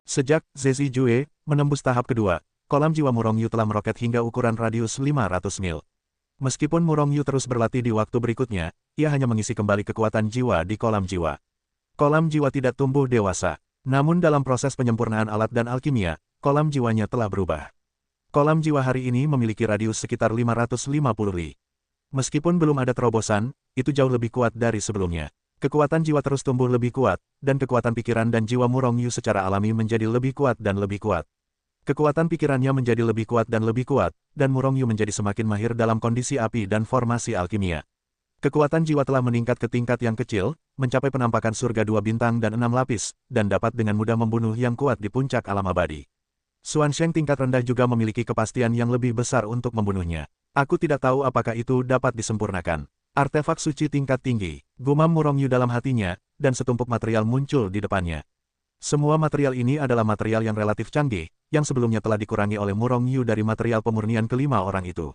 Sejak Zezi Jue menembus tahap kedua, kolam jiwa Murong Yu telah meroket hingga ukuran radius 500 mil. Meskipun Murong Yu terus berlatih di waktu berikutnya, ia hanya mengisi kembali kekuatan jiwa di kolam jiwa. Kolam jiwa tidak tumbuh dewasa. Namun dalam proses penyempurnaan alat dan alkimia, kolam jiwanya telah berubah. Kolam jiwa hari ini memiliki radius sekitar 550 li. Meskipun belum ada terobosan, itu jauh lebih kuat dari sebelumnya. Kekuatan jiwa terus tumbuh lebih kuat, dan kekuatan pikiran dan jiwa Murong Yu secara alami menjadi lebih kuat dan lebih kuat. Kekuatan pikirannya menjadi lebih kuat, dan Murong Yu menjadi semakin mahir dalam kondisi api dan formasi alkimia. Kekuatan jiwa telah meningkat ke tingkat yang kecil, mencapai penampakan surga 2 bintang dan 6 lapis, dan dapat dengan mudah membunuh yang kuat di puncak alam abadi. Xuansheng tingkat rendah juga memiliki kepastian yang lebih besar untuk membunuhnya. Aku tidak tahu apakah itu dapat disempurnakan. Artefak suci tingkat tinggi, gumam Murong Yu dalam hatinya, dan setumpuk material muncul di depannya. Semua material ini adalah material yang relatif canggih, yang sebelumnya telah dikurangi oleh Murong Yu dari material pemurnian kelima orang itu.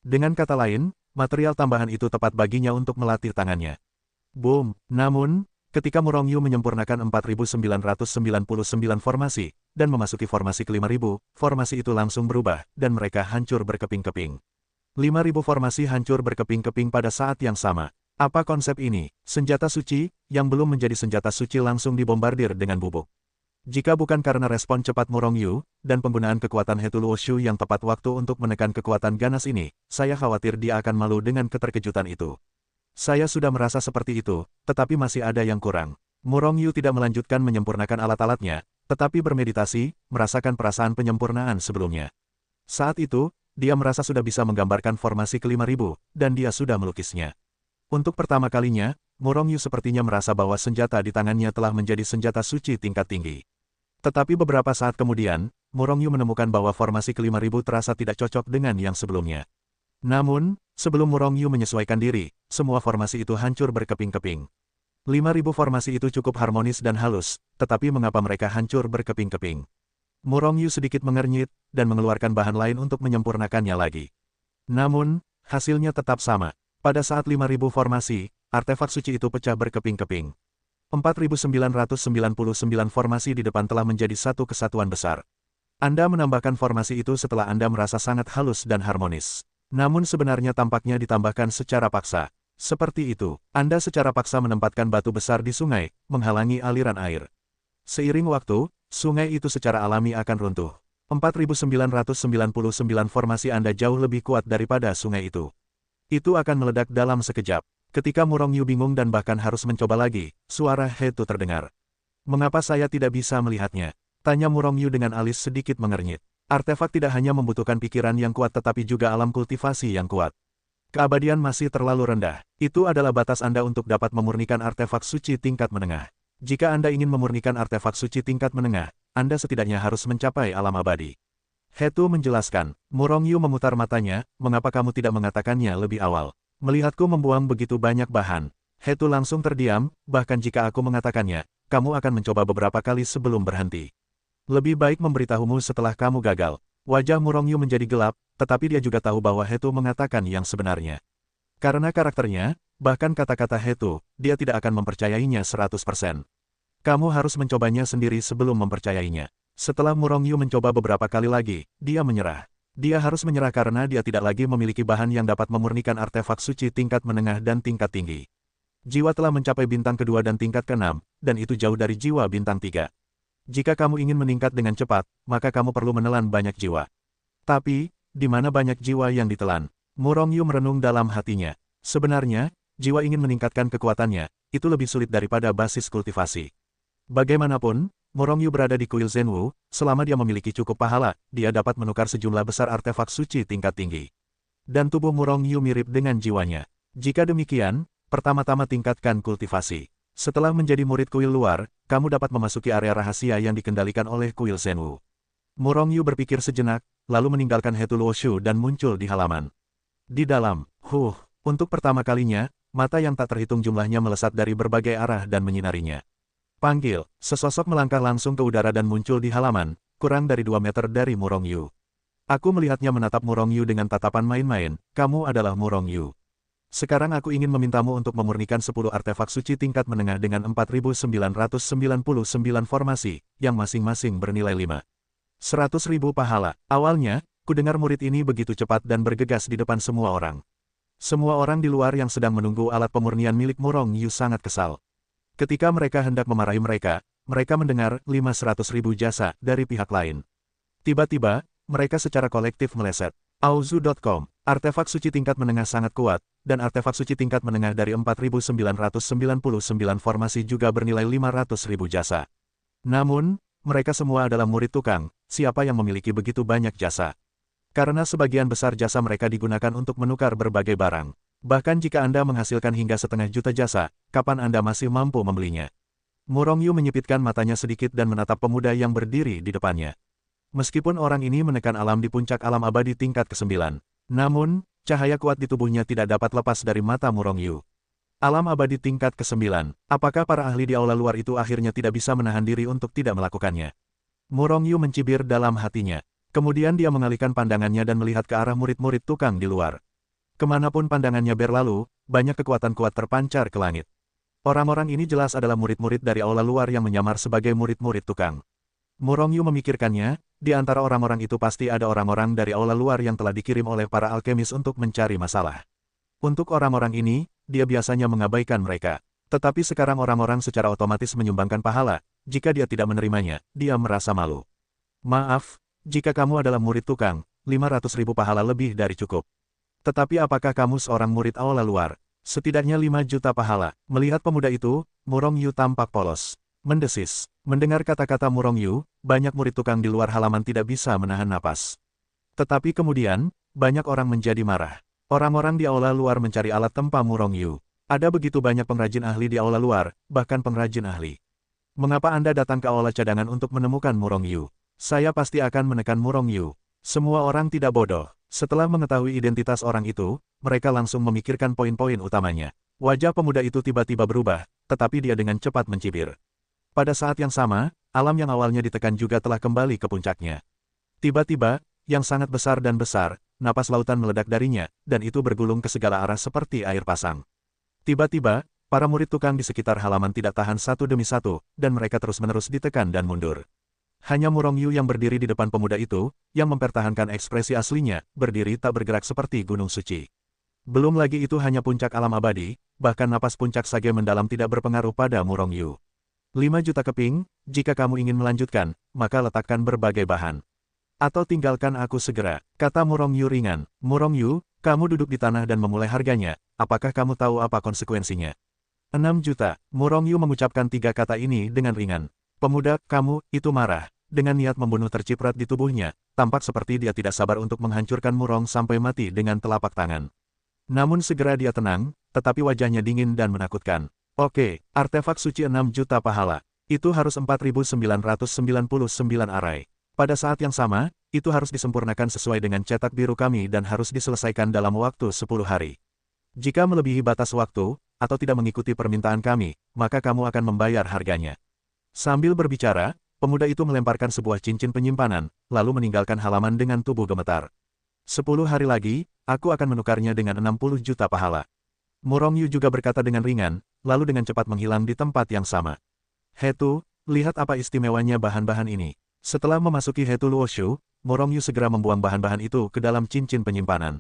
Dengan kata lain, material tambahan itu tepat baginya untuk melatih tangannya. Boom! Namun, ketika Murong Yu menyempurnakan 4.999 formasi, dan memasuki formasi ke-5.000, formasi itu langsung berubah, dan mereka hancur berkeping-keping. 5.000 formasi hancur berkeping-keping pada saat yang sama. Apa konsep ini? Senjata suci, yang belum menjadi senjata suci langsung dibombardir dengan bubuk. Jika bukan karena respon cepat Murong Yu, dan penggunaan kekuatan He Luo Shu yang tepat waktu untuk menekan kekuatan ganas ini, saya khawatir dia akan malu dengan keterkejutan itu. Saya sudah merasa seperti itu, tetapi masih ada yang kurang. Murong Yu tidak melanjutkan menyempurnakan alat-alatnya, tetapi bermeditasi, merasakan perasaan penyempurnaan sebelumnya. Saat itu, dia merasa sudah bisa menggambarkan formasi ke-5.000, dan dia sudah melukisnya. Untuk pertama kalinya, Murong Yu sepertinya merasa bahwa senjata di tangannya telah menjadi senjata suci tingkat tinggi. Tetapi beberapa saat kemudian, Murong Yu menemukan bahwa formasi ke-5.000 terasa tidak cocok dengan yang sebelumnya. Namun, sebelum Murong Yu menyesuaikan diri, semua formasi itu hancur berkeping-keping. 5.000 formasi itu cukup harmonis dan halus, tetapi mengapa mereka hancur berkeping-keping? Murong Yu sedikit mengernyit, dan mengeluarkan bahan lain untuk menyempurnakannya lagi. Namun, hasilnya tetap sama. Pada saat 5.000 formasi, artefak suci itu pecah berkeping-keping. 4.999 formasi di depan telah menjadi satu kesatuan besar. Anda menambahkan formasi itu setelah Anda merasa sangat halus dan harmonis. Namun sebenarnya tampaknya ditambahkan secara paksa. Seperti itu, Anda secara paksa menempatkan batu besar di sungai, menghalangi aliran air. Seiring waktu, sungai itu secara alami akan runtuh. 4.999 formasi Anda jauh lebih kuat daripada sungai itu. Itu akan meledak dalam sekejap. Ketika Murong Yu bingung dan bahkan harus mencoba lagi, suara He Tu terdengar. Mengapa saya tidak bisa melihatnya? Tanya Murong Yu dengan alis sedikit mengernyit. Artefak tidak hanya membutuhkan pikiran yang kuat tetapi juga alam kultivasi yang kuat. Keabadian masih terlalu rendah. Itu adalah batas Anda untuk dapat memurnikan artefak suci tingkat menengah. Jika Anda ingin memurnikan artefak suci tingkat menengah, Anda setidaknya harus mencapai alam abadi. He Tu menjelaskan. Murong Yu memutar matanya, mengapa kamu tidak mengatakannya lebih awal? Melihatku membuang begitu banyak bahan. He Tu langsung terdiam, bahkan jika aku mengatakannya, kamu akan mencoba beberapa kali sebelum berhenti. Lebih baik memberitahumu setelah kamu gagal. Wajah Murong Yu menjadi gelap, tetapi dia juga tahu bahwa He Tu mengatakan yang sebenarnya. Karena karakternya, bahkan kata-kata He Tu, dia tidak akan mempercayainya 100%. Kamu harus mencobanya sendiri sebelum mempercayainya. Setelah Murong Yu mencoba beberapa kali lagi, dia menyerah. Dia harus menyerah karena dia tidak lagi memiliki bahan yang dapat memurnikan artefak suci tingkat menengah dan tingkat tinggi. Jiwa telah mencapai bintang kedua dan tingkat ke-6, dan itu jauh dari jiwa bintang 3. Jika kamu ingin meningkat dengan cepat, maka kamu perlu menelan banyak jiwa. Tapi, di mana banyak jiwa yang ditelan? Murong Yu merenung dalam hatinya. Sebenarnya, jiwa ingin meningkatkan kekuatannya, itu lebih sulit daripada basis kultivasi. Bagaimanapun, Murong Yu berada di kuil Zhenwu, selama dia memiliki cukup pahala, dia dapat menukar sejumlah besar artefak suci tingkat tinggi. Dan tubuh Murong Yu mirip dengan jiwanya. Jika demikian, pertama-tama tingkatkan kultivasi. Setelah menjadi murid kuil luar, kamu dapat memasuki area rahasia yang dikendalikan oleh kuil Zhenwu. Murong Yu berpikir sejenak, lalu meninggalkan He Tu Luo Shu dan muncul di halaman. Di dalam, untuk pertama kalinya, mata yang tak terhitung jumlahnya melesat dari berbagai arah dan menyinarinya. Panggil, sesosok melangkah langsung ke udara dan muncul di halaman, kurang dari 2 meter dari Murong Yu. Aku melihatnya menatap Murong Yu dengan tatapan main-main, kamu adalah Murong Yu. Sekarang aku ingin memintamu untuk memurnikan 10 artefak suci tingkat menengah dengan 4.999 formasi, yang masing-masing bernilai 100.000 pahala. Awalnya, kudengar murid ini begitu cepat dan bergegas di depan semua orang. Semua orang di luar yang sedang menunggu alat pemurnian milik Murong Yu sangat kesal. Ketika mereka hendak memarahi mereka, mereka mendengar 500.000 jasa dari pihak lain. Tiba-tiba, mereka secara kolektif meleset. Auzu.com, artefak suci tingkat menengah sangat kuat, dan artefak suci tingkat menengah dari 4.999 formasi juga bernilai 500.000 jasa. Namun, mereka semua adalah murid tukang, siapa yang memiliki begitu banyak jasa? Karena sebagian besar jasa mereka digunakan untuk menukar berbagai barang. Bahkan jika Anda menghasilkan hingga 500.000 jasa, kapan Anda masih mampu membelinya? Murong Yu menyipitkan matanya sedikit dan menatap pemuda yang berdiri di depannya. Meskipun orang ini menekan alam di puncak alam abadi tingkat ke-9, namun, cahaya kuat di tubuhnya tidak dapat lepas dari mata Murong Yu. Alam abadi tingkat ke-9, apakah para ahli di aula luar itu akhirnya tidak bisa menahan diri untuk tidak melakukannya? Murong Yu mencibir dalam hatinya. Kemudian dia mengalihkan pandangannya dan melihat ke arah murid-murid tukang di luar. Kemanapun pandangannya berlalu, banyak kekuatan kuat terpancar ke langit. Orang-orang ini jelas adalah murid-murid dari aula luar yang menyamar sebagai murid-murid tukang. Murong Yu memikirkannya, di antara orang-orang itu pasti ada orang-orang dari aula luar yang telah dikirim oleh para alkemis untuk mencari masalah. Untuk orang-orang ini, dia biasanya mengabaikan mereka. Tetapi sekarang orang-orang secara otomatis menyumbangkan pahala, jika dia tidak menerimanya, dia merasa malu. Maaf, jika kamu adalah murid tukang, 500.000 pahala lebih dari cukup. Tetapi apakah kamu seorang murid aula luar? Setidaknya 5 juta pahala. Melihat pemuda itu, Murong Yu tampak polos. Mendesis. Mendengar kata-kata Murong Yu, banyak murid tukang di luar halaman tidak bisa menahan napas. Tetapi kemudian, banyak orang menjadi marah. Orang-orang di aula luar mencari alat tempa Murong Yu. Ada begitu banyak pengrajin ahli di aula luar, bahkan pengrajin ahli. Mengapa Anda datang ke aula cadangan untuk menemukan Murong Yu? Saya pasti akan menekan Murong Yu. Semua orang tidak bodoh. Setelah mengetahui identitas orang itu, mereka langsung memikirkan poin-poin utamanya. Wajah pemuda itu tiba-tiba berubah, tetapi dia dengan cepat mencibir. Pada saat yang sama, alam yang awalnya ditekan juga telah kembali ke puncaknya. Tiba-tiba, yang sangat besar dan besar, napas lautan meledak darinya, dan itu bergulung ke segala arah seperti air pasang. Tiba-tiba, para murid tukang di sekitar halaman tidak tahan satu demi satu, dan mereka terus-menerus ditekan dan mundur. Hanya Murong Yu yang berdiri di depan pemuda itu, yang mempertahankan ekspresi aslinya, berdiri tak bergerak seperti gunung suci. Belum lagi itu hanya puncak alam abadi, bahkan napas puncak sage mendalam tidak berpengaruh pada Murong Yu. 5 juta keping, jika kamu ingin melanjutkan, maka letakkan berbagai bahan. Atau tinggalkan aku segera, kata Murong Yu ringan. Murong Yu, kamu duduk di tanah dan memulai harganya, apakah kamu tahu apa konsekuensinya? 6 juta, Murong Yu mengucapkan 3 kata ini dengan ringan. Pemuda, kamu, itu marah. Dengan niat membunuh terciprat di tubuhnya, tampak seperti dia tidak sabar untuk menghancurkan Murong sampai mati dengan telapak tangan. Namun segera dia tenang, tetapi wajahnya dingin dan menakutkan. Oke, artefak suci 6 juta pahala. Itu harus 4.999 arai. Pada saat yang sama, itu harus disempurnakan sesuai dengan cetak biru kami dan harus diselesaikan dalam waktu 10 hari. Jika melebihi batas waktu, atau tidak mengikuti permintaan kami, maka kamu akan membayar harganya. Sambil berbicara, pemuda itu melemparkan sebuah cincin penyimpanan, lalu meninggalkan halaman dengan tubuh gemetar. 10 hari lagi, aku akan menukarnya dengan 60 juta pahala. Murong Yu juga berkata dengan ringan, lalu dengan cepat menghilang di tempat yang sama. Hetu, lihat apa istimewanya bahan-bahan ini. Setelah memasuki Hetu Luoshu, Murong Yu segera membuang bahan-bahan itu ke dalam cincin penyimpanan.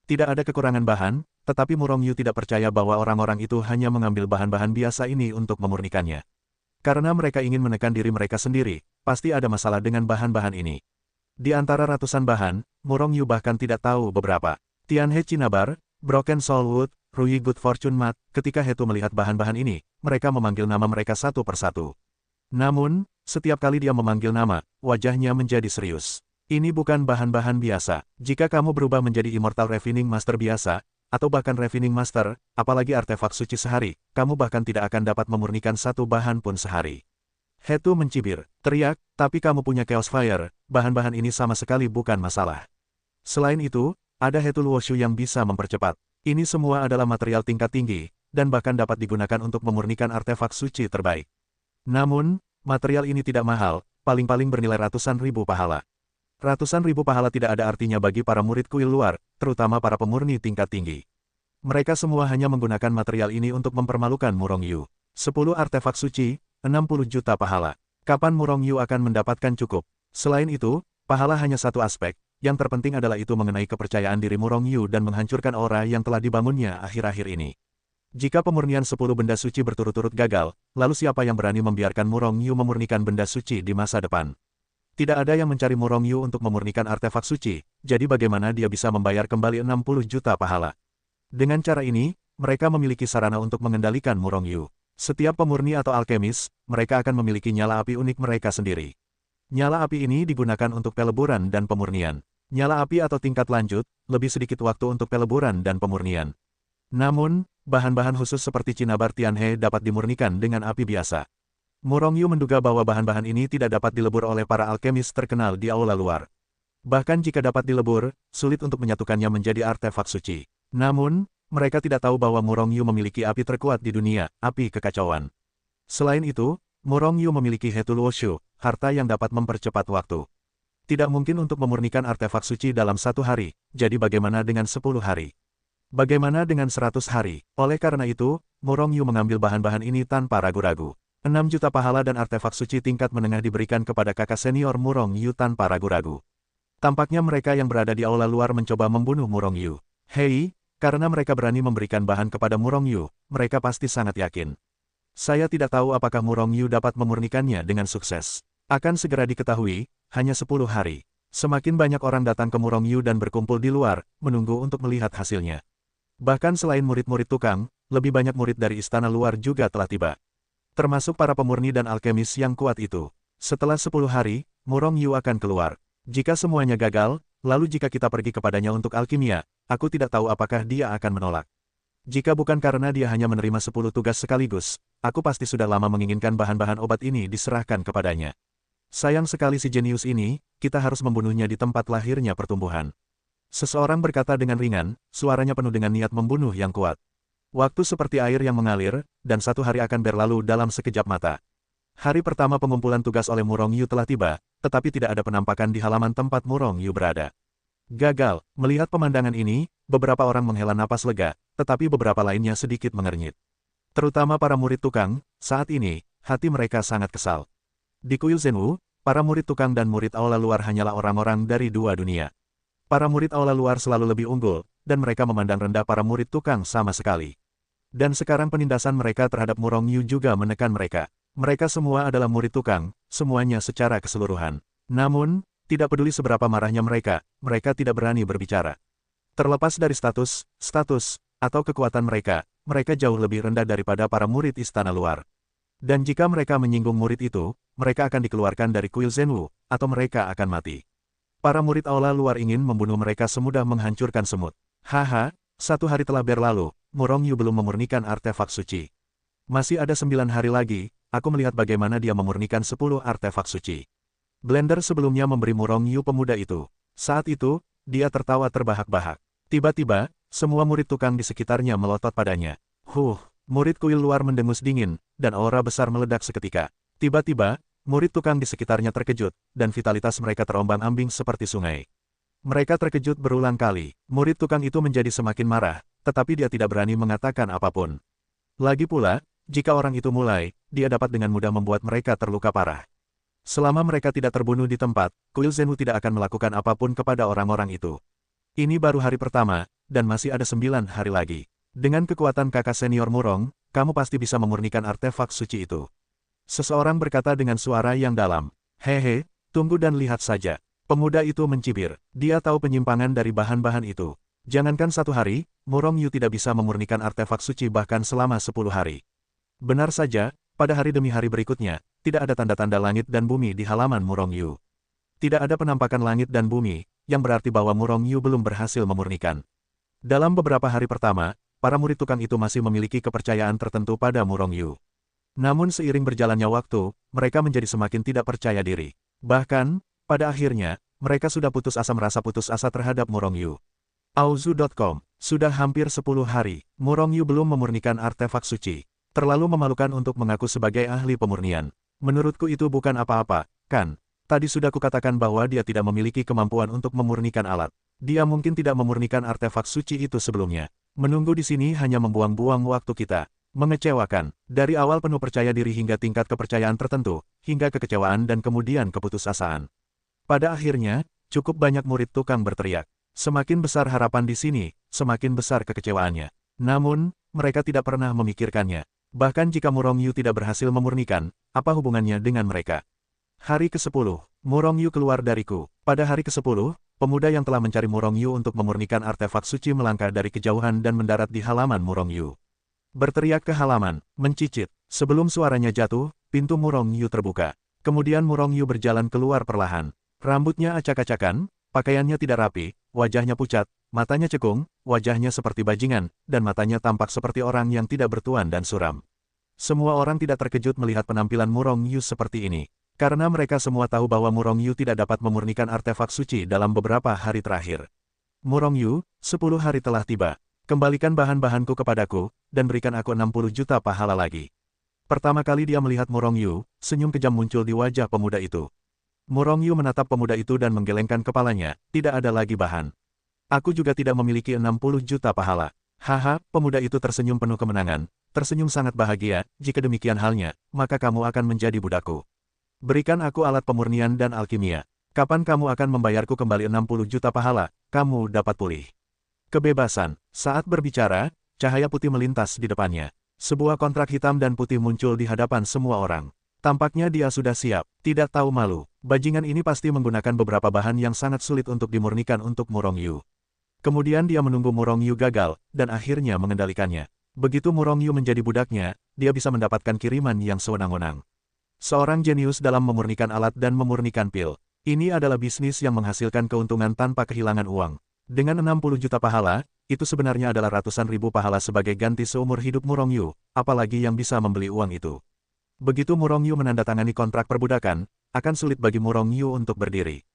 Tidak ada kekurangan bahan, tetapi Murong Yu tidak percaya bahwa orang-orang itu hanya mengambil bahan-bahan biasa ini untuk memurnikannya. Karena mereka ingin menekan diri mereka sendiri, pasti ada masalah dengan bahan-bahan ini. Di antara ratusan bahan, Murong Yu bahkan tidak tahu beberapa. Tianhe Cinnabar, Broken Soul Wood, Rui Good Fortune Mat, ketika Hetu melihat bahan-bahan ini, mereka memanggil nama mereka satu persatu. Namun, setiap kali dia memanggil nama, wajahnya menjadi serius. Ini bukan bahan-bahan biasa. Jika kamu berubah menjadi Immortal Refining Master biasa, atau bahkan Refining Master, apalagi artefak suci sehari, kamu bahkan tidak akan dapat memurnikan satu bahan pun sehari. Hetu mencibir, teriak, tapi kamu punya Chaos Fire, bahan-bahan ini sama sekali bukan masalah. Selain itu, ada Hetu Luoshu yang bisa mempercepat. Ini semua adalah material tingkat tinggi, dan bahkan dapat digunakan untuk memurnikan artefak suci terbaik. Namun, material ini tidak mahal, paling-paling bernilai ratusan ribu pahala. Ratusan ribu pahala tidak ada artinya bagi para murid kuil luar, terutama para pemurni tingkat tinggi. Mereka semua hanya menggunakan material ini untuk mempermalukan Murong Yu. 10 artefak suci, 60 juta pahala. Kapan Murong Yu akan mendapatkan cukup? Selain itu, pahala hanya satu aspek, yang terpenting adalah itu mengenai kepercayaan diri Murong Yu dan menghancurkan aura yang telah dibangunnya akhir-akhir ini. Jika pemurnian 10 benda suci berturut-turut gagal, lalu siapa yang berani membiarkan Murong Yu memurnikan benda suci di masa depan? Tidak ada yang mencari Murong Yu untuk memurnikan artefak suci, jadi bagaimana dia bisa membayar kembali 60 juta pahala? Dengan cara ini, mereka memiliki sarana untuk mengendalikan Murong Yu. Setiap pemurni atau alkemis, mereka akan memiliki nyala api unik mereka sendiri. Nyala api ini digunakan untuk peleburan dan pemurnian. Nyala api atau tingkat lanjut, lebih sedikit waktu untuk peleburan dan pemurnian. Namun, bahan-bahan khusus seperti cinnabar Tianhe dapat dimurnikan dengan api biasa. Murong Yu menduga bahwa bahan-bahan ini tidak dapat dilebur oleh para alkemis terkenal di aula luar. Bahkan jika dapat dilebur, sulit untuk menyatukannya menjadi artefak suci. Namun, mereka tidak tahu bahwa Murong Yu memiliki api terkuat di dunia, api kekacauan. Selain itu, Murong Yu memiliki Hetul Wushu, harta yang dapat mempercepat waktu. Tidak mungkin untuk memurnikan artefak suci dalam 1 hari, jadi bagaimana dengan 10 hari? Bagaimana dengan 100 hari? Oleh karena itu, Murong Yu mengambil bahan-bahan ini tanpa ragu-ragu. 6 juta pahala dan artefak suci tingkat menengah diberikan kepada kakak senior Murong Yu tanpa ragu-ragu. Tampaknya mereka yang berada di aula luar mencoba membunuh Murong Yu. Hei, karena mereka berani memberikan bahan kepada Murong Yu, mereka pasti sangat yakin. Saya tidak tahu apakah Murong Yu dapat memurnikannya dengan sukses. Akan segera diketahui, hanya 10 hari. Semakin banyak orang datang ke Murong Yu dan berkumpul di luar, menunggu untuk melihat hasilnya. Bahkan selain murid-murid tukang, lebih banyak murid dari istana luar juga telah tiba. Termasuk para pemurni dan alkemis yang kuat itu. Setelah 10 hari, Murong Yu akan keluar. Jika semuanya gagal, lalu jika kita pergi kepadanya untuk alkimia, aku tidak tahu apakah dia akan menolak. Jika bukan karena dia hanya menerima 10 tugas sekaligus, aku pasti sudah lama menginginkan bahan-bahan obat ini diserahkan kepadanya. Sayang sekali si jenius ini, kita harus membunuhnya di tempat lahirnya pertumbuhan. Seseorang berkata dengan ringan, suaranya penuh dengan niat membunuh yang kuat. Waktu seperti air yang mengalir, dan 1 hari akan berlalu dalam sekejap mata. Hari pertama pengumpulan tugas oleh Murong Yu telah tiba, tetapi tidak ada penampakan di halaman tempat Murong Yu berada. Gagal, melihat pemandangan ini, beberapa orang menghela napas lega, tetapi beberapa lainnya sedikit mengernyit. Terutama para murid tukang, saat ini, hati mereka sangat kesal. Di Kuil Zhenwu, para murid tukang dan murid aula luar hanyalah orang-orang dari 2 dunia. Para murid aula luar selalu lebih unggul, dan mereka memandang rendah para murid tukang sama sekali. Dan sekarang penindasan mereka terhadap Murong Yu juga menekan mereka. Mereka semua adalah murid tukang, semuanya secara keseluruhan. Namun, tidak peduli seberapa marahnya mereka tidak berani berbicara. Terlepas dari status, atau kekuatan mereka jauh lebih rendah daripada para murid istana luar. Dan jika mereka menyinggung murid itu, mereka akan dikeluarkan dari Kuil Zhenwu, atau mereka akan mati. Para murid aula luar ingin membunuh mereka semudah menghancurkan semut. Haha, 1 hari telah berlalu, Murong Yu belum memurnikan artefak suci. Masih ada 9 hari lagi, aku melihat bagaimana dia memurnikan 10 artefak suci. Blender sebelumnya memberi Murong Yu pemuda itu. Saat itu, dia tertawa terbahak-bahak. Tiba-tiba, semua murid tukang di sekitarnya melotot padanya. Murid kuil luar mendengus dingin, dan aura besar meledak seketika. Tiba-tiba, murid tukang di sekitarnya terkejut, dan vitalitas mereka terombang-ambing seperti sungai. Mereka terkejut berulang kali. Murid tukang itu menjadi semakin marah, tetapi dia tidak berani mengatakan apapun. Lagi pula, jika orang itu mulai, dia dapat dengan mudah membuat mereka terluka parah. Selama mereka tidak terbunuh di tempat, Kuil Zhenwu tidak akan melakukan apapun kepada orang-orang itu. Ini baru hari pertama, dan masih ada 9 hari lagi. Dengan kekuatan kakak senior Murong, kamu pasti bisa memurnikan artefak suci itu. Seseorang berkata dengan suara yang dalam. Hehe, tunggu dan lihat saja. Pemuda itu mencibir. Dia tahu penyimpangan dari bahan-bahan itu. Jangankan 1 hari, Murong Yu tidak bisa memurnikan artefak suci bahkan selama 10 hari. Benar saja, pada hari demi hari berikutnya, tidak ada tanda-tanda langit dan bumi di halaman Murong Yu. Tidak ada penampakan langit dan bumi, yang berarti bahwa Murong Yu belum berhasil memurnikan. Dalam beberapa hari pertama, para murid tukang itu masih memiliki kepercayaan tertentu pada Murong Yu. Namun seiring berjalannya waktu, mereka menjadi semakin tidak percaya diri. Bahkan, pada akhirnya, mereka sudah merasa putus asa terhadap Murong Yu. Auzu.com, sudah hampir 10 hari, Murong Yu belum memurnikan artefak suci. Terlalu memalukan untuk mengaku sebagai ahli pemurnian. Menurutku itu bukan apa-apa, kan? Tadi sudah kukatakan bahwa dia tidak memiliki kemampuan untuk memurnikan alat. Dia mungkin tidak memurnikan artefak suci itu sebelumnya. Menunggu di sini hanya membuang-buang waktu kita. Mengecewakan. Dari awal penuh percaya diri hingga tingkat kepercayaan tertentu, hingga kekecewaan dan kemudian keputusasaan. Pada akhirnya, cukup banyak murid tukang berteriak. Semakin besar harapan di sini, semakin besar kekecewaannya. Namun, mereka tidak pernah memikirkannya. Bahkan jika Murong Yu tidak berhasil memurnikan, apa hubungannya dengan mereka? Hari ke-10, Murong Yu keluar dariku. Pada hari ke-10, pemuda yang telah mencari Murong Yu untuk memurnikan artefak suci melangkah dari kejauhan dan mendarat di halaman Murong Yu. Berteriak ke halaman, mencicit. Sebelum suaranya jatuh, pintu Murong Yu terbuka. Kemudian Murong Yu berjalan keluar perlahan. Rambutnya acak-acakan, pakaiannya tidak rapi, wajahnya pucat, matanya cekung, wajahnya seperti bajingan, dan matanya tampak seperti orang yang tidak bertuan dan suram. Semua orang tidak terkejut melihat penampilan Murong Yu seperti ini. Karena mereka semua tahu bahwa Murong Yu tidak dapat memurnikan artefak suci dalam beberapa hari terakhir. Murong Yu, 10 hari telah tiba. Kembalikan bahan-bahanku kepadaku, dan berikan aku 60 juta pahala lagi. Pertama kali dia melihat Murong Yu, senyum kejam muncul di wajah pemuda itu. Murong Yu menatap pemuda itu dan menggelengkan kepalanya, tidak ada lagi bahan. Aku juga tidak memiliki 60 juta pahala. Haha, pemuda itu tersenyum penuh kemenangan, tersenyum sangat bahagia, jika demikian halnya, maka kamu akan menjadi budakku. Berikan aku alat pemurnian dan alkimia. Kapan kamu akan membayarku kembali 60 juta pahala, kamu dapat pulih. Kebebasan. Saat berbicara, cahaya putih melintas di depannya. Sebuah kontrak hitam dan putih muncul di hadapan semua orang. Tampaknya dia sudah siap, tidak tahu malu. Bajingan ini pasti menggunakan beberapa bahan yang sangat sulit untuk dimurnikan untuk Murong Yu. Kemudian dia menunggu Murong Yu gagal, dan akhirnya mengendalikannya. Begitu Murong Yu menjadi budaknya, dia bisa mendapatkan kiriman yang sewenang-wenang. Seorang jenius dalam memurnikan alat dan memurnikan pil. Ini adalah bisnis yang menghasilkan keuntungan tanpa kehilangan uang. Dengan 60 juta pahala, itu sebenarnya adalah ratusan ribu pahala sebagai ganti seumur hidup Murong Yu, apalagi yang bisa membeli uang itu. Begitu Murong Yu menandatangani kontrak perbudakan, akan sulit bagi Murong Yu untuk berdiri.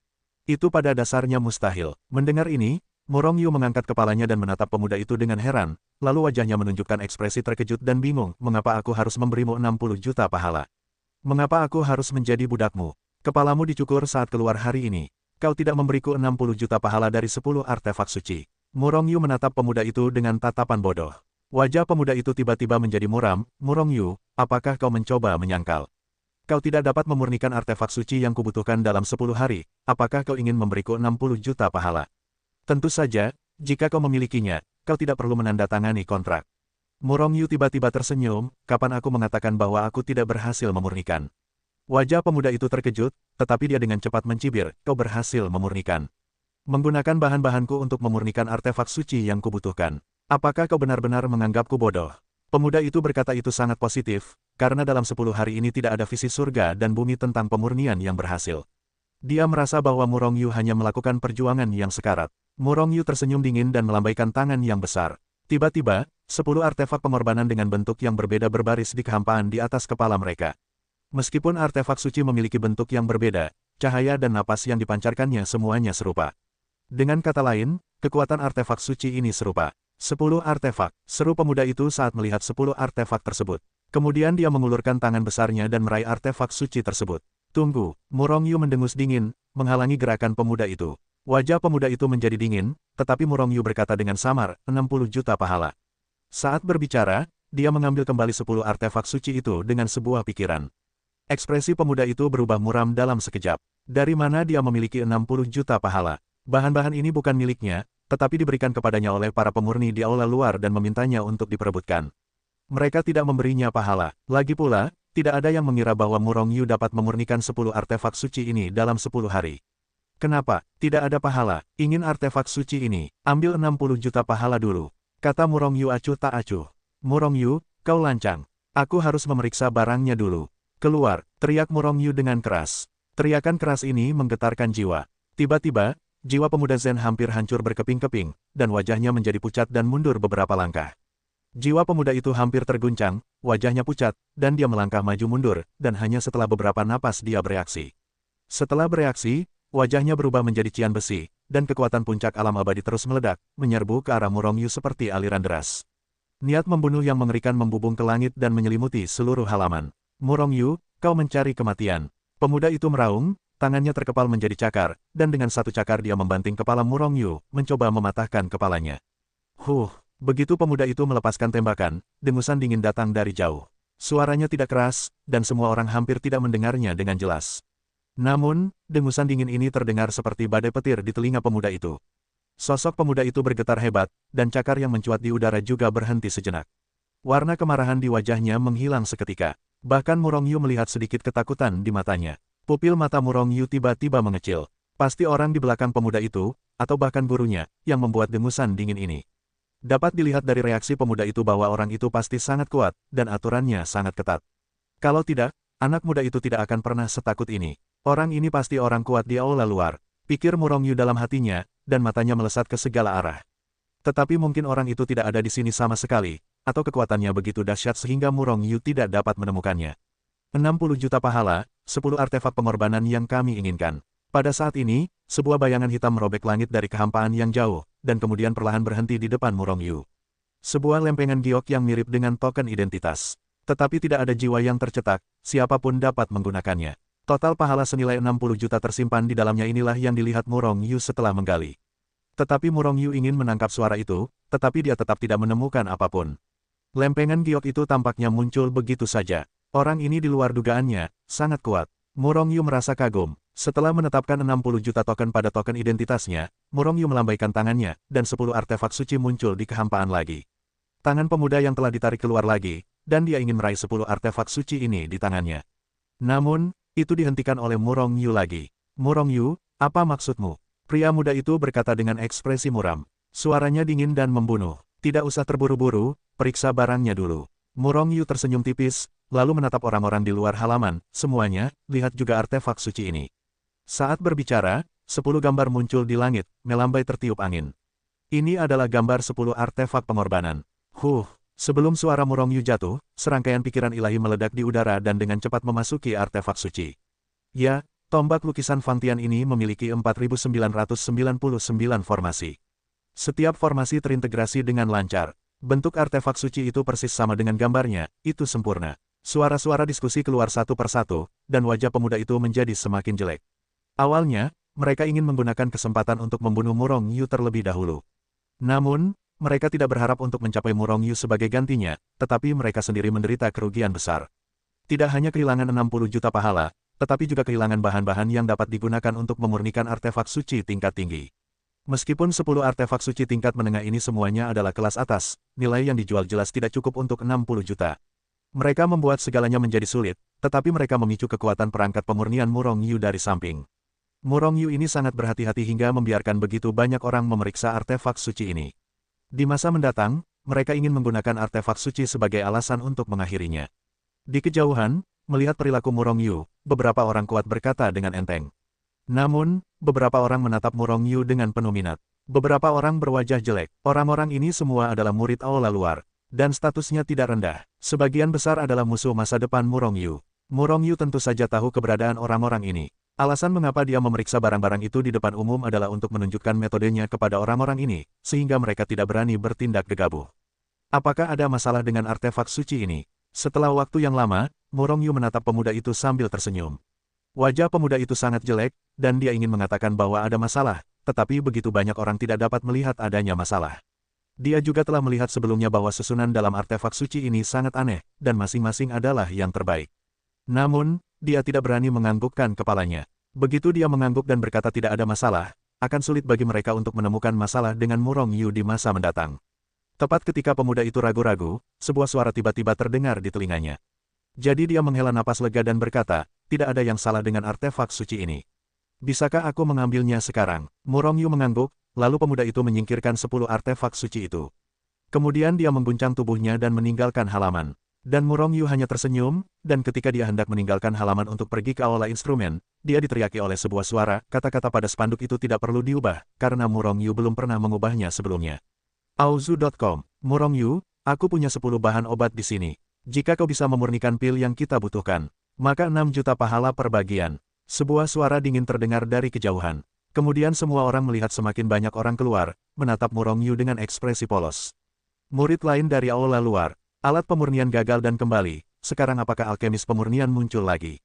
Itu pada dasarnya mustahil. Mendengar ini, Murong Yu mengangkat kepalanya dan menatap pemuda itu dengan heran, lalu wajahnya menunjukkan ekspresi terkejut dan bingung, mengapa aku harus memberimu 60 juta pahala? Mengapa aku harus menjadi budakmu? Kepalamu dicukur saat keluar hari ini. Kau tidak memberiku 60 juta pahala dari 10 artefak suci. Murong Yu menatap pemuda itu dengan tatapan bodoh. Wajah pemuda itu tiba-tiba menjadi muram. Murong Yu, apakah kau mencoba menyangkal? Kau tidak dapat memurnikan artefak suci yang kubutuhkan dalam 10 hari. Apakah kau ingin memberiku 60 juta pahala? Tentu saja, jika kau memilikinya, kau tidak perlu menandatangani kontrak. Murong Yu tiba-tiba tersenyum, kapan aku mengatakan bahwa aku tidak berhasil memurnikan. Wajah pemuda itu terkejut, tetapi dia dengan cepat mencibir, kau berhasil memurnikan. Menggunakan bahan-bahanku untuk memurnikan artefak suci yang kubutuhkan. Apakah kau benar-benar menganggapku bodoh? Pemuda itu berkata itu sangat positif, karena dalam 10 hari ini tidak ada visi surga dan bumi tentang pemurnian yang berhasil. Dia merasa bahwa Murong Yu hanya melakukan perjuangan yang sekarat. Murong Yu tersenyum dingin dan melambaikan tangan yang besar. Tiba-tiba, 10 artefak pengorbanan dengan bentuk yang berbeda berbaris di kehampaan di atas kepala mereka. Meskipun artefak suci memiliki bentuk yang berbeda, cahaya dan napas yang dipancarkannya semuanya serupa. Dengan kata lain, kekuatan artefak suci ini serupa. 10 artefak, seru pemuda itu saat melihat 10 artefak tersebut. Kemudian dia mengulurkan tangan besarnya dan meraih artefak suci tersebut. Tunggu, Murong Yu mendengus dingin, menghalangi gerakan pemuda itu. Wajah pemuda itu menjadi dingin, tetapi Murong Yu berkata dengan samar, 60 juta pahala. Saat berbicara, dia mengambil kembali 10 artefak suci itu dengan sebuah pikiran. Ekspresi pemuda itu berubah muram dalam sekejap. Dari mana dia memiliki 60 juta pahala? Bahan-bahan ini bukan miliknya, tetapi diberikan kepadanya oleh para pemurni di aula luar dan memintanya untuk diperebutkan. Mereka tidak memberinya pahala. Lagi pula, tidak ada yang mengira bahwa Murong Yu dapat memurnikan 10 artefak suci ini dalam 10 hari. Kenapa? Tidak ada pahala. Ingin artefak suci ini. Ambil 60 juta pahala dulu. Kata Murong Yu acuh tak acuh. Murong Yu, kau lancang. Aku harus memeriksa barangnya dulu. Keluar, teriak Murong Yu dengan keras. Teriakan keras ini menggetarkan jiwa. Tiba-tiba, jiwa pemuda Zen hampir hancur berkeping-keping, dan wajahnya menjadi pucat dan mundur beberapa langkah. Jiwa pemuda itu hampir terguncang, wajahnya pucat, dan dia melangkah maju mundur, dan hanya setelah beberapa napas dia bereaksi. Setelah bereaksi, wajahnya berubah menjadi cian besi, dan kekuatan puncak alam abadi terus meledak, menyerbu ke arah Murong Yu seperti aliran deras. Niat membunuh yang mengerikan membubung ke langit dan menyelimuti seluruh halaman. Murong Yu, kau mencari kematian. Pemuda itu meraung, tangannya terkepal menjadi cakar, dan dengan satu cakar dia membanting kepala Murong Yu, mencoba mematahkan kepalanya. Begitu pemuda itu melepaskan tembakan, dengusan dingin datang dari jauh. Suaranya tidak keras, dan semua orang hampir tidak mendengarnya dengan jelas. Namun, dengusan dingin ini terdengar seperti badai petir di telinga pemuda itu. Sosok pemuda itu bergetar hebat, dan cakar yang mencuat di udara juga berhenti sejenak. Warna kemarahan di wajahnya menghilang seketika. Bahkan Murong Yu melihat sedikit ketakutan di matanya. Pupil mata Murong Yu tiba-tiba mengecil. Pasti orang di belakang pemuda itu, atau bahkan gurunya, yang membuat dengusan dingin ini. Dapat dilihat dari reaksi pemuda itu bahwa orang itu pasti sangat kuat, dan aturannya sangat ketat. Kalau tidak, anak muda itu tidak akan pernah setakut ini. Orang ini pasti orang kuat di aula luar, pikir Murong Yu dalam hatinya, dan matanya melesat ke segala arah. Tetapi mungkin orang itu tidak ada di sini sama sekali, atau kekuatannya begitu dahsyat sehingga Murong Yu tidak dapat menemukannya. 60 juta pahala, 10 artefak pengorbanan yang kami inginkan. Pada saat ini, sebuah bayangan hitam merobek langit dari kehampaan yang jauh, dan kemudian perlahan berhenti di depan Murong Yu. Sebuah lempengan giok yang mirip dengan token identitas. Tetapi tidak ada jiwa yang tercetak, siapapun dapat menggunakannya. Total pahala senilai 60 juta tersimpan di dalamnya inilah yang dilihat Murong Yu setelah menggali. Tetapi Murong Yu ingin menangkap suara itu, tetapi dia tetap tidak menemukan apapun. Lempengan giok itu tampaknya muncul begitu saja. Orang ini di luar dugaannya, sangat kuat. Murong Yu merasa kagum. Setelah menetapkan 60 juta token pada token identitasnya, Murong Yu melambaikan tangannya, dan 10 artefak suci muncul di kehampaan lagi. Tangan pemuda yang telah ditarik keluar lagi, dan dia ingin meraih 10 artefak suci ini di tangannya. Namun, itu dihentikan oleh Murong Yu lagi. Murong Yu, apa maksudmu? Pria muda itu berkata dengan ekspresi muram. Suaranya dingin dan membunuh. Tidak usah terburu-buru, periksa barangnya dulu. Murong Yu tersenyum tipis, lalu menatap orang-orang di luar halaman. Semuanya, lihat juga artefak suci ini. Saat berbicara, 10 gambar muncul di langit, melambai tertiup angin. Ini adalah gambar 10 artefak pengorbanan. Sebelum suara Murong Yu jatuh, serangkaian pikiran ilahi meledak di udara dan dengan cepat memasuki artefak suci. Ya, tombak lukisan Fantian ini memiliki 4999 formasi. Setiap formasi terintegrasi dengan lancar. Bentuk artefak suci itu persis sama dengan gambarnya, itu sempurna. Suara-suara diskusi keluar satu persatu, dan wajah pemuda itu menjadi semakin jelek. Awalnya, mereka ingin menggunakan kesempatan untuk membunuh Murong Yu terlebih dahulu. Namun, mereka tidak berharap untuk mencapai Murong Yu sebagai gantinya, tetapi mereka sendiri menderita kerugian besar. Tidak hanya kehilangan 60 juta pahala, tetapi juga kehilangan bahan-bahan yang dapat digunakan untuk memurnikan artefak suci tingkat tinggi. Meskipun 10 artefak suci tingkat menengah ini semuanya adalah kelas atas, nilai yang dijual jelas tidak cukup untuk 60 juta. Mereka membuat segalanya menjadi sulit, tetapi mereka memicu kekuatan perangkat pemurnian Murong Yu dari samping. Murong Yu ini sangat berhati-hati hingga membiarkan begitu banyak orang memeriksa artefak suci ini. Di masa mendatang, mereka ingin menggunakan artefak suci sebagai alasan untuk mengakhirinya. Di kejauhan, melihat perilaku Murong Yu, beberapa orang kuat berkata dengan enteng. Namun, beberapa orang menatap Murong Yu dengan penuh minat. Beberapa orang berwajah jelek. Orang-orang ini semua adalah murid aula luar, dan statusnya tidak rendah. Sebagian besar adalah musuh masa depan Murong Yu. Murong Yu tentu saja tahu keberadaan orang-orang ini. Alasan mengapa dia memeriksa barang-barang itu di depan umum adalah untuk menunjukkan metodenya kepada orang-orang ini, sehingga mereka tidak berani bertindak gegabah. Apakah ada masalah dengan artefak suci ini? Setelah waktu yang lama, Murong Yu menatap pemuda itu sambil tersenyum. Wajah pemuda itu sangat jelek, dan dia ingin mengatakan bahwa ada masalah, tetapi begitu banyak orang tidak dapat melihat adanya masalah. Dia juga telah melihat sebelumnya bahwa susunan dalam artefak suci ini sangat aneh, dan masing-masing adalah yang terbaik. Namun, dia tidak berani menganggukkan kepalanya. Begitu dia mengangguk dan berkata tidak ada masalah, akan sulit bagi mereka untuk menemukan masalah dengan Murong Yu di masa mendatang. Tepat ketika pemuda itu ragu-ragu, sebuah suara tiba-tiba terdengar di telinganya. Jadi dia menghela napas lega dan berkata, tidak ada yang salah dengan artefak suci ini. Bisakah aku mengambilnya sekarang? Murong Yu mengangguk, lalu pemuda itu menyingkirkan 10 artefak suci itu. Kemudian dia mengguncang tubuhnya dan meninggalkan halaman. Dan Murong Yu hanya tersenyum, dan ketika dia hendak meninggalkan halaman untuk pergi ke aula instrumen, dia diteriaki oleh sebuah suara, kata-kata pada spanduk itu tidak perlu diubah, karena Murong Yu belum pernah mengubahnya sebelumnya. Auzu.com, Murong Yu, aku punya 10 bahan obat di sini. Jika kau bisa memurnikan pil yang kita butuhkan, maka 6 juta pahala per bagian. Sebuah suara dingin terdengar dari kejauhan. Kemudian semua orang melihat semakin banyak orang keluar, menatap Murong Yu dengan ekspresi polos. Murid lain dari aula luar. Alat pemurnian gagal dan kembali, sekarang apakah alkemis pemurnian muncul lagi?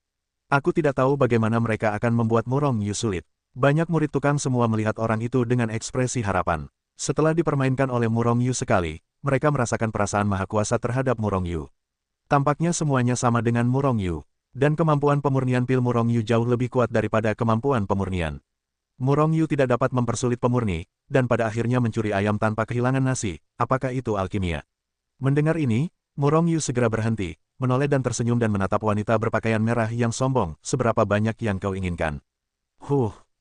Aku tidak tahu bagaimana mereka akan membuat Murong Yu sulit. Banyak murid tukang semua melihat orang itu dengan ekspresi harapan. Setelah dipermainkan oleh Murong Yu sekali, mereka merasakan perasaan maha kuasa terhadap Murongyu. Tampaknya semuanya sama dengan Murongyu. Dan kemampuan pemurnian pil Murongyu jauh lebih kuat daripada kemampuan pemurnian. Murongyu tidak dapat mempersulit pemurni, dan pada akhirnya mencuri ayam tanpa kehilangan nasi. Apakah itu alkimia? Mendengar ini, Murongyu segera berhenti, menoleh dan tersenyum dan menatap wanita berpakaian merah yang sombong. Seberapa banyak yang kau inginkan?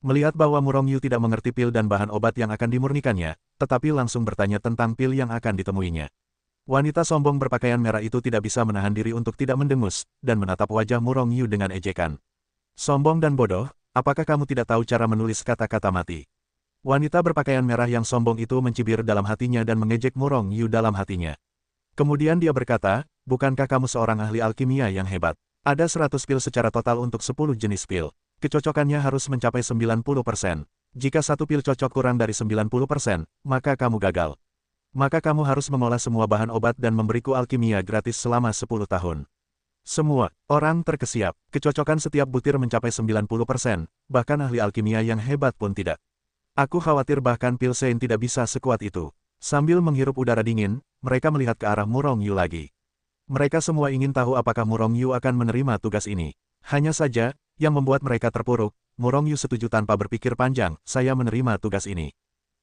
Melihat bahwa Murongyu tidak mengerti pil dan bahan obat yang akan dimurnikannya, tetapi langsung bertanya tentang pil yang akan ditemuinya. Wanita sombong berpakaian merah itu tidak bisa menahan diri untuk tidak mendengus, dan menatap wajah Murongyu dengan ejekan. Sombong dan bodoh, apakah kamu tidak tahu cara menulis kata-kata mati? Wanita berpakaian merah yang sombong itu mencibir dalam hatinya dan mengejek Murongyu dalam hatinya. Kemudian dia berkata, bukankah kamu seorang ahli alkimia yang hebat? Ada 100 pil secara total untuk 10 jenis pil. Kecocokannya harus mencapai 90%. Jika satu pil cocok kurang dari 90%, maka kamu gagal. Maka kamu harus mengolah semua bahan obat dan memberiku alkimia gratis selama 10 tahun. Semua orang terkesiap. Kecocokan setiap butir mencapai 90%, bahkan ahli alkimia yang hebat pun tidak. Aku khawatir bahkan pil Sein tidak bisa sekuat itu. Sambil menghirup udara dingin, mereka melihat ke arah Murongyu lagi. Mereka semua ingin tahu apakah Murongyu akan menerima tugas ini. Hanya saja, yang membuat mereka terpuruk, Murongyu setuju tanpa berpikir panjang, saya menerima tugas ini.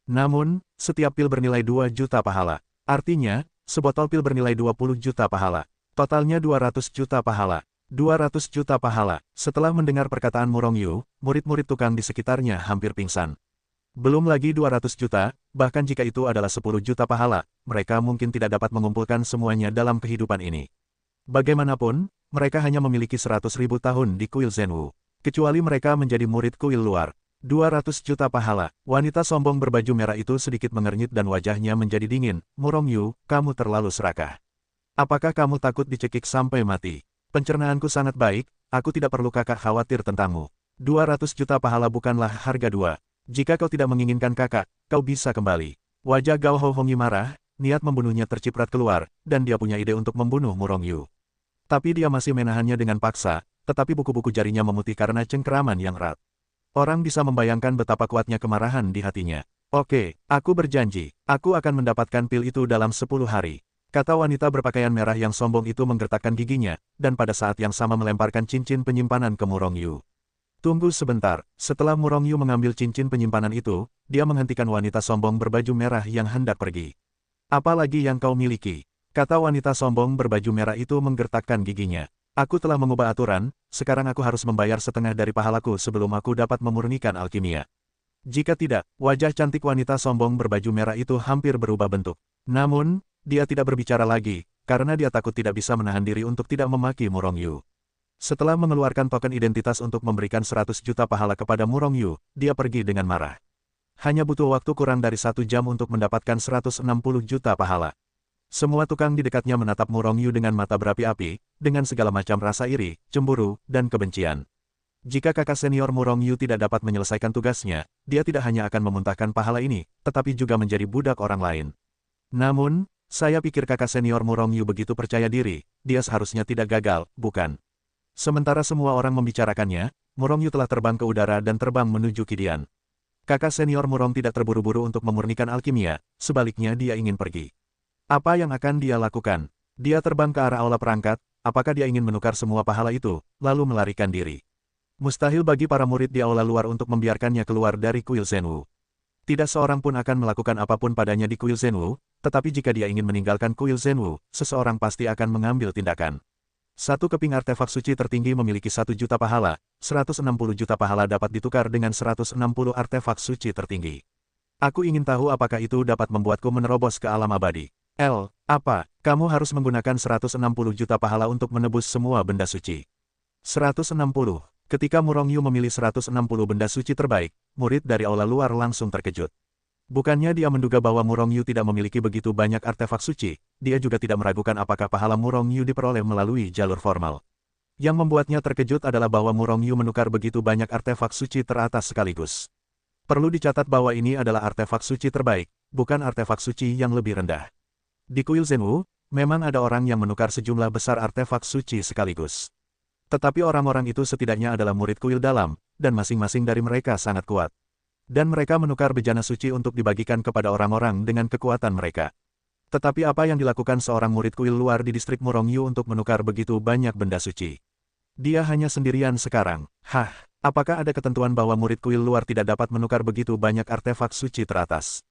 Namun, setiap pil bernilai 2 juta pahala. Artinya, sebotol pil bernilai 20 juta pahala. Totalnya 200 juta pahala. 200 juta pahala. Setelah mendengar perkataan Murongyu, murid-murid tukang di sekitarnya hampir pingsan. Belum lagi 200 juta, bahkan jika itu adalah 10 juta pahala, mereka mungkin tidak dapat mengumpulkan semuanya dalam kehidupan ini. Bagaimanapun, mereka hanya memiliki 100.000 tahun di kuil Zhenwu. Kecuali mereka menjadi murid kuil luar. 200 juta pahala. Wanita sombong berbaju merah itu sedikit mengernyit dan wajahnya menjadi dingin. Murongyu, kamu terlalu serakah. Apakah kamu takut dicekik sampai mati? Pencernaanku sangat baik, aku tidak perlu kakak khawatir tentangmu. 200 juta pahala bukanlah harga dua. Jika kau tidak menginginkan kakak, kau bisa kembali. Wajah Gao Hongyi marah, niat membunuhnya terciprat keluar, dan dia punya ide untuk membunuh Murongyu. Tapi dia masih menahannya dengan paksa, tetapi buku-buku jarinya memutih karena cengkeraman yang erat. Orang bisa membayangkan betapa kuatnya kemarahan di hatinya. Oke, aku berjanji, aku akan mendapatkan pil itu dalam 10 hari. Kata wanita berpakaian merah yang sombong itu menggertakkan giginya, dan pada saat yang sama melemparkan cincin penyimpanan ke Murongyu. Tunggu sebentar, setelah Murongyu mengambil cincin penyimpanan itu, dia menghentikan wanita sombong berbaju merah yang hendak pergi. Apa lagi yang kau miliki? Kata wanita sombong berbaju merah itu menggertakkan giginya. Aku telah mengubah aturan, sekarang aku harus membayar setengah dari pahalaku sebelum aku dapat memurnikan alkimia. Jika tidak, wajah cantik wanita sombong berbaju merah itu hampir berubah bentuk. Namun, dia tidak berbicara lagi, karena dia takut tidak bisa menahan diri untuk tidak memaki Murongyu. Setelah mengeluarkan token identitas untuk memberikan 100 juta pahala kepada Murongyu, dia pergi dengan marah. Hanya butuh waktu kurang dari 1 jam untuk mendapatkan 160 juta pahala. Semua tukang di dekatnya menatap Murongyu dengan mata berapi-api, dengan segala macam rasa iri, cemburu, dan kebencian. Jika kakak senior Murongyu tidak dapat menyelesaikan tugasnya, dia tidak hanya akan memuntahkan pahala ini, tetapi juga menjadi budak orang lain. Namun, saya pikir kakak senior Murongyu begitu percaya diri, dia seharusnya tidak gagal, bukan? Sementara semua orang membicarakannya, Murongyu telah terbang ke udara dan terbang menuju Kidian. Kakak senior Murong tidak terburu-buru untuk memurnikan alkimia, sebaliknya dia ingin pergi. Apa yang akan dia lakukan? Dia terbang ke arah aula perangkat, apakah dia ingin menukar semua pahala itu, lalu melarikan diri? Mustahil bagi para murid di aula luar untuk membiarkannya keluar dari kuil Zhenwu. Tidak seorang pun akan melakukan apapun padanya di kuil Zhenwu, tetapi jika dia ingin meninggalkan kuil Zhenwu, seseorang pasti akan mengambil tindakan. Satu keping artefak suci tertinggi memiliki 1 juta pahala, 160 juta pahala dapat ditukar dengan 160 artefak suci tertinggi. Aku ingin tahu apakah itu dapat membuatku menerobos ke alam abadi. Apa? Kamu harus menggunakan 160 juta pahala untuk menebus semua benda suci. 160. Ketika Murongyu memilih 160 benda suci terbaik, murid dari aula luar langsung terkejut. Bukannya dia menduga bahwa Murongyu tidak memiliki begitu banyak artefak suci, dia juga tidak meragukan apakah pahala Murongyu diperoleh melalui jalur formal. Yang membuatnya terkejut adalah bahwa Murongyu menukar begitu banyak artefak suci teratas sekaligus. Perlu dicatat bahwa ini adalah artefak suci terbaik, bukan artefak suci yang lebih rendah. Di kuil Zhenwu, memang ada orang yang menukar sejumlah besar artefak suci sekaligus. Tetapi orang-orang itu setidaknya adalah murid kuil dalam, dan masing-masing dari mereka sangat kuat. Dan mereka menukar bejana suci untuk dibagikan kepada orang-orang dengan kekuatan mereka. Tetapi apa yang dilakukan seorang murid kuil luar di distrik Murongyu untuk menukar begitu banyak benda suci? Dia hanya sendirian sekarang. Hah, apakah ada ketentuan bahwa murid kuil luar tidak dapat menukar begitu banyak artefak suci teratas?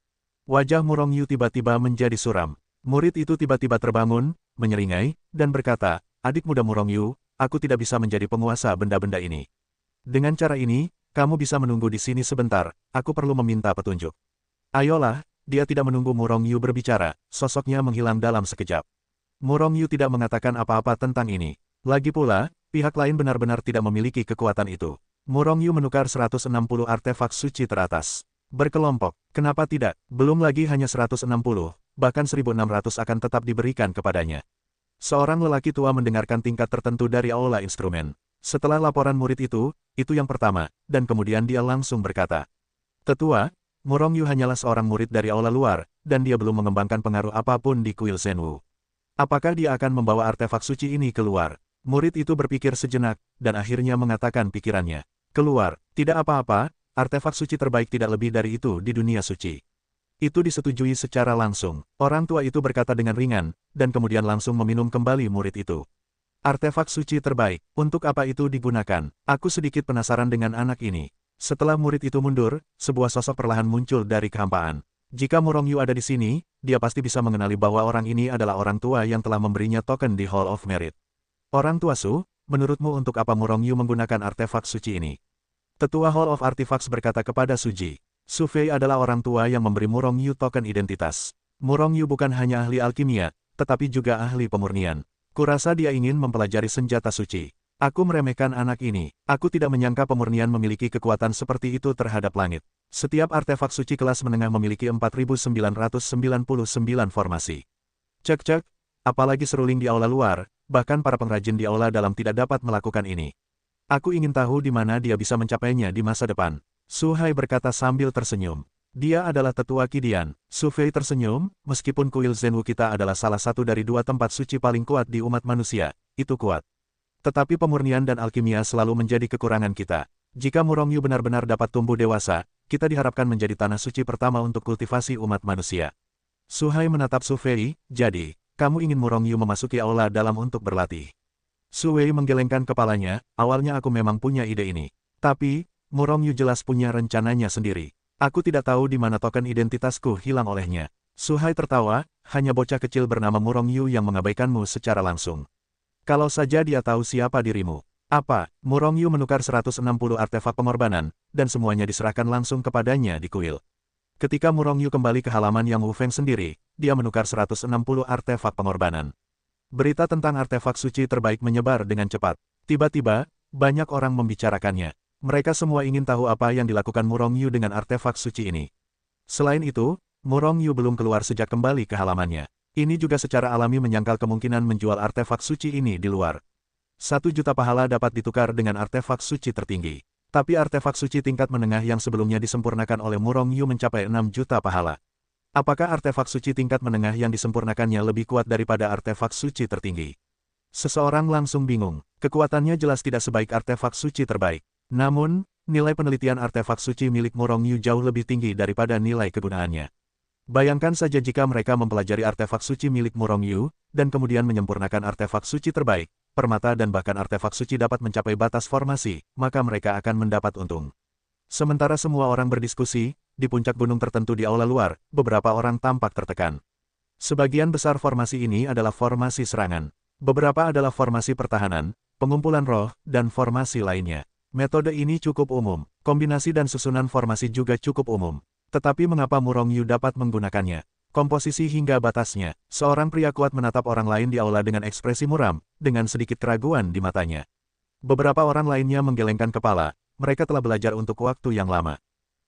Wajah Murongyu tiba-tiba menjadi suram. Murid itu tiba-tiba terbangun, menyeringai, dan berkata, "Adik muda Murongyu, aku tidak bisa menjadi penguasa benda-benda ini. Dengan cara ini, kamu bisa menunggu di sini sebentar, aku perlu meminta petunjuk." Ayolah, dia tidak menunggu Murongyu berbicara, sosoknya menghilang dalam sekejap. Murongyu tidak mengatakan apa-apa tentang ini. Lagi pula, pihak lain benar-benar tidak memiliki kekuatan itu. Murongyu menukar 160 artefak suci teratas. Berkelompok, kenapa tidak? Belum lagi hanya 160, bahkan 1.600 akan tetap diberikan kepadanya. Seorang lelaki tua mendengarkan tingkat tertentu dari aula instrumen. Setelah laporan murid itu yang pertama, dan kemudian dia langsung berkata, "Tetua, Murongyu hanyalah seorang murid dari aula luar, dan dia belum mengembangkan pengaruh apapun di kuil Zenwu. Apakah dia akan membawa artefak suci ini keluar?" Murid itu berpikir sejenak, dan akhirnya mengatakan pikirannya. "Keluar, tidak apa-apa, artefak suci terbaik tidak lebih dari itu di dunia suci." Itu disetujui secara langsung. Orang tua itu berkata dengan ringan, dan kemudian langsung meminum kembali murid itu. "Artefak suci terbaik, untuk apa itu digunakan? Aku sedikit penasaran dengan anak ini." Setelah murid itu mundur, sebuah sosok perlahan muncul dari kehampaan. Jika Murongyu ada di sini, dia pasti bisa mengenali bahwa orang ini adalah orang tua yang telah memberinya token di Hall of Merit. "Orang tua Su, menurutmu untuk apa Murongyu menggunakan artefak suci ini?" Tetua Hall of Artifacts berkata kepada Suji. Su Fei adalah orang tua yang memberi Murongyu token identitas. Murongyu bukan hanya ahli alkimia, tetapi juga ahli pemurnian. Kurasa dia ingin mempelajari senjata suci. Aku meremehkan anak ini. Aku tidak menyangka pemurnian memiliki kekuatan seperti itu terhadap langit. Setiap artefak suci kelas menengah memiliki 4.999 formasi. Cek-cek, apalagi seruling di aula luar, bahkan para pengrajin di aula dalam tidak dapat melakukan ini. Aku ingin tahu di mana dia bisa mencapainya di masa depan. Su Hai berkata sambil tersenyum. Dia adalah tetua Kidian. Su Fei tersenyum, meskipun kuil Zenwu kita adalah salah satu dari dua tempat suci paling kuat di umat manusia, itu kuat. Tetapi pemurnian dan alkimia selalu menjadi kekurangan kita. Jika Murongyu benar-benar dapat tumbuh dewasa, kita diharapkan menjadi tanah suci pertama untuk kultivasi umat manusia. Su Hai menatap Su Fei, "Jadi, kamu ingin Murongyu memasuki aula dalam untuk berlatih?" Su Wei menggelengkan kepalanya, "Awalnya aku memang punya ide ini. Tapi, Murongyu jelas punya rencananya sendiri. Aku tidak tahu di mana token identitasku hilang olehnya." Su Hai tertawa, "Hanya bocah kecil bernama Murongyu yang mengabaikanmu secara langsung. Kalau saja dia tahu siapa dirimu." "Apa?" Murongyu menukar 160 artefak pengorbanan, dan semuanya diserahkan langsung kepadanya di kuil. Ketika Murongyu kembali ke halaman Yang Wu Feng sendiri, dia menukar 160 artefak pengorbanan. Berita tentang artefak suci terbaik menyebar dengan cepat. Tiba-tiba, banyak orang membicarakannya. Mereka semua ingin tahu apa yang dilakukan Murongyu dengan artefak suci ini. Selain itu, Murongyu belum keluar sejak kembali ke halamannya. Ini juga secara alami menyangkal kemungkinan menjual artefak suci ini di luar. 1 juta pahala dapat ditukar dengan artefak suci tertinggi. Tapi artefak suci tingkat menengah yang sebelumnya disempurnakan oleh Murongyu mencapai 6 juta pahala. Apakah artefak suci tingkat menengah yang disempurnakannya lebih kuat daripada artefak suci tertinggi? Seseorang langsung bingung. Kekuatannya jelas tidak sebaik artefak suci terbaik. Namun, nilai penelitian artefak suci milik Murongyu jauh lebih tinggi daripada nilai kegunaannya. Bayangkan saja jika mereka mempelajari artefak suci milik Murongyu, dan kemudian menyempurnakan artefak suci terbaik, permata dan bahkan artefak suci dapat mencapai batas formasi, maka mereka akan mendapat untung. Sementara semua orang berdiskusi, di puncak gunung tertentu di aula luar, beberapa orang tampak tertekan. Sebagian besar formasi ini adalah formasi serangan. Beberapa adalah formasi pertahanan, pengumpulan roh, dan formasi lainnya. Metode ini cukup umum. Kombinasi dan susunan formasi juga cukup umum. Tetapi mengapa Murongyu dapat menggunakannya? Komposisi hingga batasnya. Seorang pria kuat menatap orang lain di aula dengan ekspresi muram, dengan sedikit keraguan di matanya. Beberapa orang lainnya menggelengkan kepala. Mereka telah belajar untuk waktu yang lama.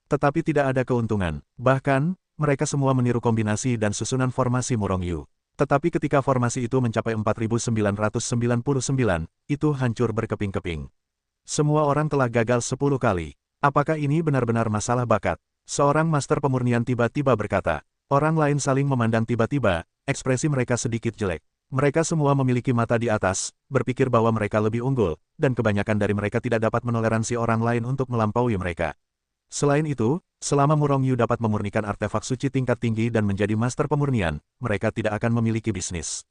Tetapi tidak ada keuntungan. Bahkan, mereka semua meniru kombinasi dan susunan formasi Murongyu. Tetapi ketika formasi itu mencapai 4.999, itu hancur berkeping-keping. Semua orang telah gagal 10 kali. Apakah ini benar-benar masalah bakat? Seorang master pemurnian tiba-tiba berkata. Orang lain saling memandang tiba-tiba, ekspresi mereka sedikit jelek. Mereka semua memiliki mata di atas, berpikir bahwa mereka lebih unggul, dan kebanyakan dari mereka tidak dapat menoleransi orang lain untuk melampaui mereka. Selain itu, selama Murong Yu dapat memurnikan artefak suci tingkat tinggi dan menjadi master pemurnian, mereka tidak akan memiliki bisnis.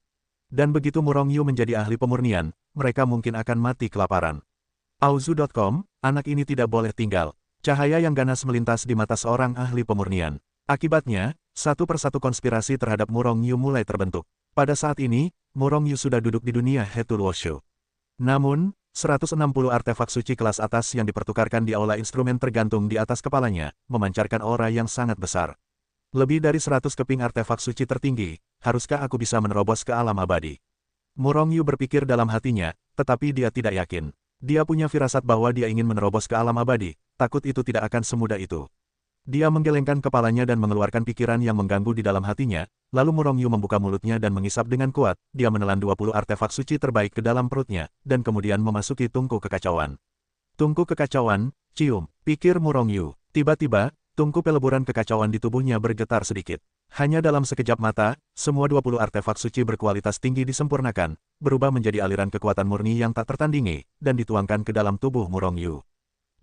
Dan begitu Murong Yu menjadi ahli pemurnian, mereka mungkin akan mati kelaparan. Auzu.com, anak ini tidak boleh tinggal. Cahaya yang ganas melintas di mata seorang ahli pemurnian. Akibatnya, satu persatu konspirasi terhadap Murong Yu mulai terbentuk. Pada saat ini, Murong Yu sudah duduk di dunia Hetul Woshu. Namun, 160 artefak suci kelas atas yang dipertukarkan di aula instrumen tergantung di atas kepalanya, memancarkan aura yang sangat besar. Lebih dari 100 keping artefak suci tertinggi, haruskah aku bisa menerobos ke alam abadi? Murong Yu berpikir dalam hatinya, tetapi dia tidak yakin. Dia punya firasat bahwa dia ingin menerobos ke alam abadi, takut itu tidak akan semudah itu. Dia menggelengkan kepalanya dan mengeluarkan pikiran yang mengganggu di dalam hatinya, lalu Murong Yu membuka mulutnya dan mengisap dengan kuat, dia menelan 20 artefak suci terbaik ke dalam perutnya, dan kemudian memasuki tungku kekacauan. Tungku kekacauan, cium, pikir Murong Yu. Tiba-tiba, tungku peleburan kekacauan di tubuhnya bergetar sedikit. Hanya dalam sekejap mata, semua 20 artefak suci berkualitas tinggi disempurnakan, berubah menjadi aliran kekuatan murni yang tak tertandingi, dan dituangkan ke dalam tubuh Murong Yu.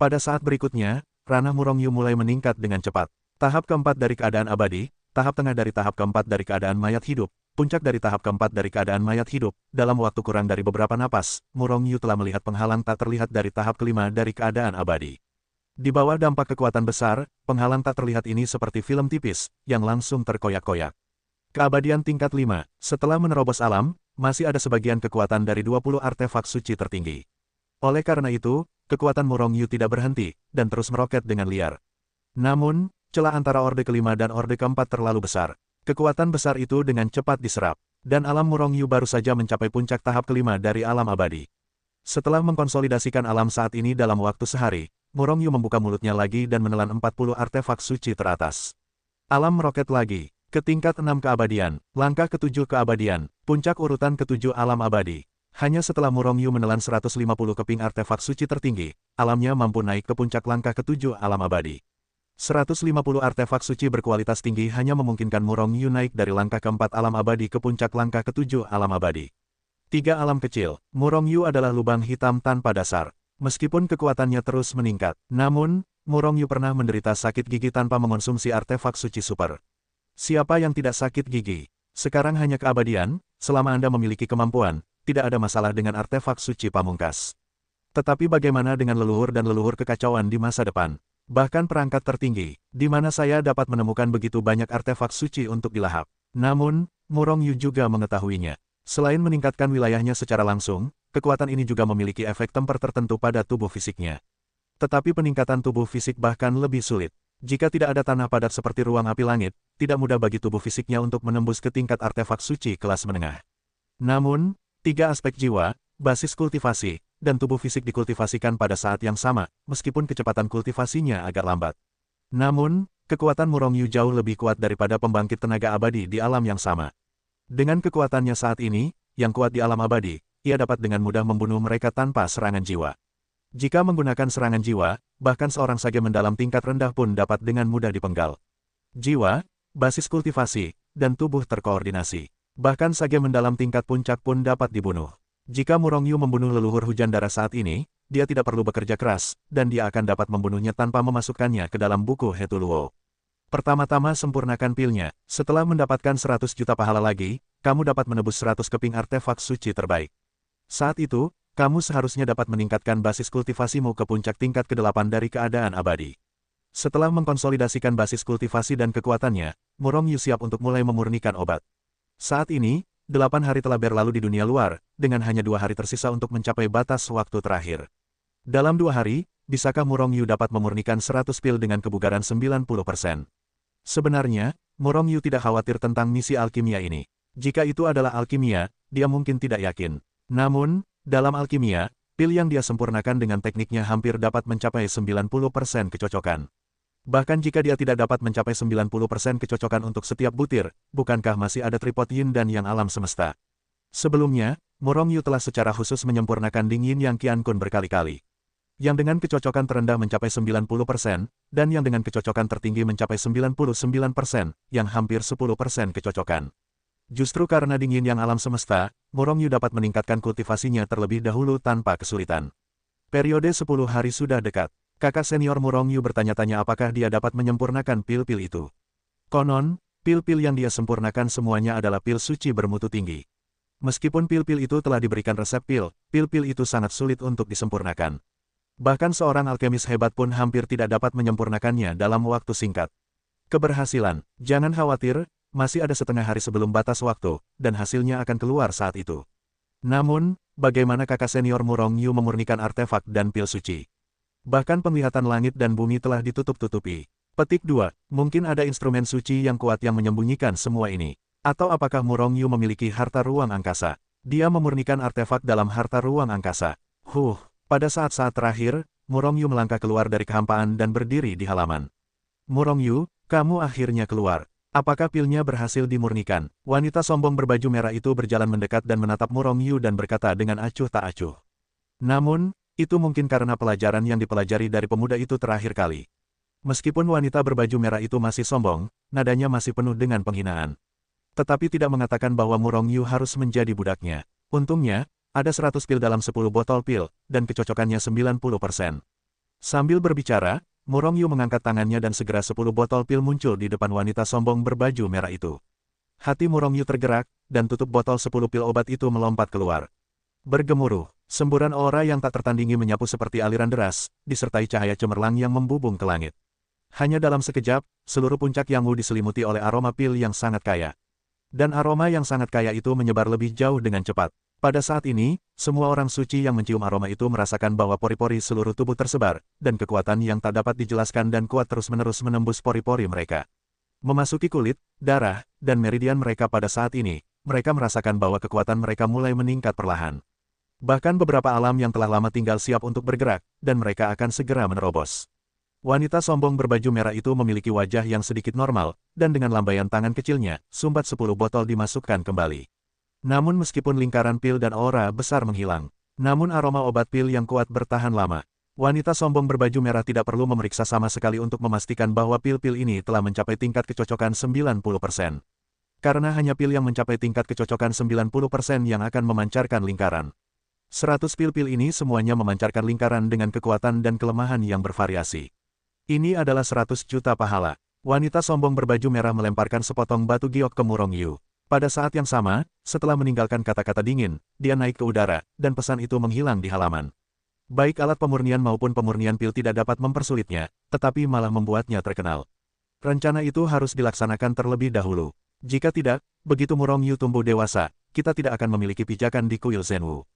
Pada saat berikutnya, ranah Murong Yu mulai meningkat dengan cepat. Tahap keempat dari keadaan abadi, tahap tengah dari tahap keempat dari keadaan mayat hidup, puncak dari tahap keempat dari keadaan mayat hidup. Dalam waktu kurang dari beberapa napas, Murong Yu telah melihat penghalang tak terlihat dari tahap kelima dari keadaan abadi. Di bawah dampak kekuatan besar, penghalang tak terlihat ini seperti film tipis, yang langsung terkoyak-koyak. Keabadian tingkat 5, setelah menerobos alam, masih ada sebagian kekuatan dari 20 artefak suci tertinggi. Oleh karena itu, kekuatan Murong Yu tidak berhenti, dan terus meroket dengan liar. Namun, celah antara Orde kelima dan Orde keempat terlalu besar. Kekuatan besar itu dengan cepat diserap, dan alam Murong Yu baru saja mencapai puncak tahap kelima dari alam abadi. Setelah mengkonsolidasikan alam saat ini dalam waktu sehari, Murong Yu membuka mulutnya lagi dan menelan 40 artefak suci teratas. Alam meroket lagi, ke tingkat 6 keabadian, langkah ke-7 keabadian, puncak urutan ke-7 alam abadi. Hanya setelah Murong Yu menelan 150 keping artefak suci tertinggi, alamnya mampu naik ke puncak langkah ke-7 alam abadi. 150 artefak suci berkualitas tinggi hanya memungkinkan Murong Yu naik dari langkah ke-4 alam abadi ke puncak langkah ke-7 alam abadi. 3 alam kecil, Murong Yu adalah lubang hitam tanpa dasar. Meskipun kekuatannya terus meningkat, namun, Murong Yu pernah menderita sakit gigi tanpa mengonsumsi artefak suci super. Siapa yang tidak sakit gigi? Sekarang hanya keabadian, selama Anda memiliki kemampuan, tidak ada masalah dengan artefak suci pamungkas. Tetapi bagaimana dengan leluhur dan leluhur kekacauan di masa depan? Bahkan perangkat tertinggi, di mana saya dapat menemukan begitu banyak artefak suci untuk dilahap. Namun, Murong Yu juga mengetahuinya. Selain meningkatkan wilayahnya secara langsung, kekuatan ini juga memiliki efek temper tertentu pada tubuh fisiknya. Tetapi peningkatan tubuh fisik bahkan lebih sulit. Jika tidak ada tanah padat seperti ruang api langit, tidak mudah bagi tubuh fisiknya untuk menembus ke tingkat artefak suci kelas menengah. Namun, 3 aspek jiwa, basis kultivasi, dan tubuh fisik dikultivasikan pada saat yang sama, meskipun kecepatan kultivasinya agak lambat. Namun, kekuatan Murong Yu jauh lebih kuat daripada pembangkit tenaga abadi di alam yang sama. Dengan kekuatannya saat ini, yang kuat di alam abadi, ia dapat dengan mudah membunuh mereka tanpa serangan jiwa. Jika menggunakan serangan jiwa, bahkan seorang sage mendalam tingkat rendah pun dapat dengan mudah dipenggal. Jiwa, basis kultivasi, dan tubuh terkoordinasi. Bahkan sage mendalam tingkat puncak pun dapat dibunuh. Jika Murong Yu membunuh leluhur hujan darah saat ini, dia tidak perlu bekerja keras, dan dia akan dapat membunuhnya tanpa memasukkannya ke dalam buku Hetuluo. Pertama-tama sempurnakan pilnya, setelah mendapatkan 100 juta pahala lagi, kamu dapat menebus 100 keping artefak suci terbaik. Saat itu, kamu seharusnya dapat meningkatkan basis kultivasimu ke puncak tingkat ke-8 dari keadaan abadi. Setelah mengkonsolidasikan basis kultivasi dan kekuatannya, Murong Yu siap untuk mulai memurnikan obat. Saat ini, 8 hari telah berlalu di dunia luar, dengan hanya 2 hari tersisa untuk mencapai batas waktu terakhir. Dalam 2 hari, bisakah Murong Yu dapat memurnikan 100 pil dengan kebugaran 90%? Sebenarnya, Murong Yu tidak khawatir tentang misi alkimia ini. Jika itu adalah alkimia, dia mungkin tidak yakin. Namun, dalam alkimia, pil yang dia sempurnakan dengan tekniknya hampir dapat mencapai 90% kecocokan. Bahkan jika dia tidak dapat mencapai 90% kecocokan untuk setiap butir, bukankah masih ada tripod yin dan yang alam semesta? Sebelumnya, Murong Yu telah secara khusus menyempurnakan Ding Yin Yang Qiankun berkali-kali. Yang dengan kecocokan terendah mencapai 90%, dan yang dengan kecocokan tertinggi mencapai 99%, yang hampir 10% kecocokan. Justru karena Ding Yin Yang alam semesta, Murong Yu dapat meningkatkan kultivasinya terlebih dahulu tanpa kesulitan. Periode 10 hari sudah dekat. Kakak senior Murong Yu bertanya-tanya apakah dia dapat menyempurnakan pil-pil itu. Konon, pil-pil yang dia sempurnakan semuanya adalah pil suci bermutu tinggi. Meskipun pil-pil itu telah diberikan resep pil-pil itu sangat sulit untuk disempurnakan. Bahkan seorang alkemis hebat pun hampir tidak dapat menyempurnakannya dalam waktu singkat. Keberhasilan, jangan khawatir, masih ada setengah hari sebelum batas waktu, dan hasilnya akan keluar saat itu. Namun, bagaimana kakak senior Murong Yu memurnikan artefak dan pil suci? Bahkan penglihatan langit dan bumi telah ditutup-tutupi. Petik 2. Mungkin ada instrumen suci yang kuat yang menyembunyikan semua ini. Atau apakah Murong Yu memiliki harta ruang angkasa? Dia memurnikan artefak dalam harta ruang angkasa. Pada saat-saat terakhir, Murong Yu melangkah keluar dari kehampaan dan berdiri di halaman. Murong Yu, kamu akhirnya keluar. Apakah pilnya berhasil dimurnikan? Wanita sombong berbaju merah itu berjalan mendekat dan menatap Murong Yu dan berkata dengan acuh tak acuh. Namun, itu mungkin karena pelajaran yang dipelajari dari pemuda itu terakhir kali. Meskipun wanita berbaju merah itu masih sombong, nadanya masih penuh dengan penghinaan. Tetapi tidak mengatakan bahwa Murong Yu harus menjadi budaknya. Untungnya, ada 100 pil dalam 10 botol pil, dan kecocokannya 90%. Sambil berbicara, Murong Yu mengangkat tangannya dan segera 10 botol pil muncul di depan wanita sombong berbaju merah itu. Hati Murong Yu tergerak, dan tutup botol 10 pil obat itu melompat keluar. Bergemuruh, semburan aura yang tak tertandingi menyapu seperti aliran deras, disertai cahaya cemerlang yang membubung ke langit. Hanya dalam sekejap, seluruh puncak Yangwu diselimuti oleh aroma pil yang sangat kaya. Dan aroma yang sangat kaya itu menyebar lebih jauh dengan cepat. Pada saat ini, semua orang suci yang mencium aroma itu merasakan bahwa pori-pori seluruh tubuh tersebar, dan kekuatan yang tak dapat dijelaskan dan kuat terus-menerus menembus pori-pori mereka. Memasuki kulit, darah, dan meridian mereka pada saat ini, mereka merasakan bahwa kekuatan mereka mulai meningkat perlahan. Bahkan beberapa alam yang telah lama tinggal siap untuk bergerak, dan mereka akan segera menerobos. Wanita sombong berbaju merah itu memiliki wajah yang sedikit normal, dan dengan lambaian tangan kecilnya, sumbat 10 botol dimasukkan kembali. Namun meskipun lingkaran pil dan aura besar menghilang, namun aroma obat pil yang kuat bertahan lama. Wanita sombong berbaju merah tidak perlu memeriksa sama sekali untuk memastikan bahwa pil-pil ini telah mencapai tingkat kecocokan 90%. Karena hanya pil yang mencapai tingkat kecocokan 90% yang akan memancarkan lingkaran. 100 pil-pil ini semuanya memancarkan lingkaran dengan kekuatan dan kelemahan yang bervariasi. Ini adalah 100 juta pahala. Wanita sombong berbaju merah melemparkan sepotong batu giok ke Murong Yu. Pada saat yang sama, setelah meninggalkan kata-kata dingin, dia naik ke udara, dan pesan itu menghilang di halaman. Baik alat pemurnian maupun pemurnian pil tidak dapat mempersulitnya, tetapi malah membuatnya terkenal. Rencana itu harus dilaksanakan terlebih dahulu. Jika tidak, begitu Murong Yu tumbuh dewasa, kita tidak akan memiliki pijakan di kuil Zhenwu.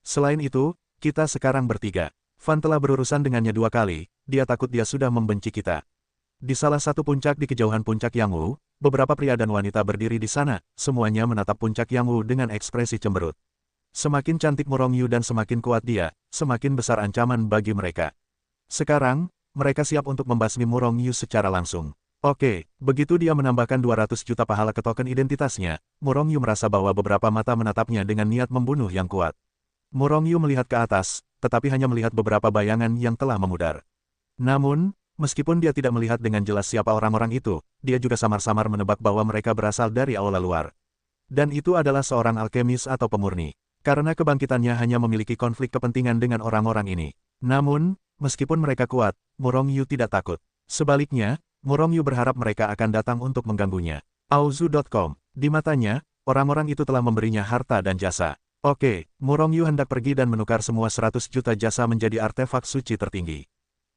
Selain itu, kita sekarang bertiga. Fan telah berurusan dengannya 2 kali, dia takut dia sudah membenci kita. Di salah satu puncak di kejauhan puncak Yangwu, beberapa pria dan wanita berdiri di sana, semuanya menatap puncak Yangwu dengan ekspresi cemberut. Semakin cantik Murong Yu dan semakin kuat dia, semakin besar ancaman bagi mereka. Sekarang, mereka siap untuk membasmi Murong Yu secara langsung. Oke, begitu dia menambahkan 200 juta pahala ke token identitasnya, Murong Yu merasa bahwa beberapa mata menatapnya dengan niat membunuh yang kuat. Murong Yu melihat ke atas, tetapi hanya melihat beberapa bayangan yang telah memudar. Namun, meskipun dia tidak melihat dengan jelas siapa orang-orang itu, dia juga samar-samar menebak bahwa mereka berasal dari aula luar. Dan itu adalah seorang alkemis atau pemurni. Karena kebangkitannya hanya memiliki konflik kepentingan dengan orang-orang ini. Namun, meskipun mereka kuat, Murong Yu tidak takut. Sebaliknya, Murong Yu berharap mereka akan datang untuk mengganggunya. Auzu.com. Di matanya, orang-orang itu telah memberinya harta dan jasa. Oke, Murong Yu hendak pergi dan menukar semua 100 juta jasa menjadi artefak suci tertinggi.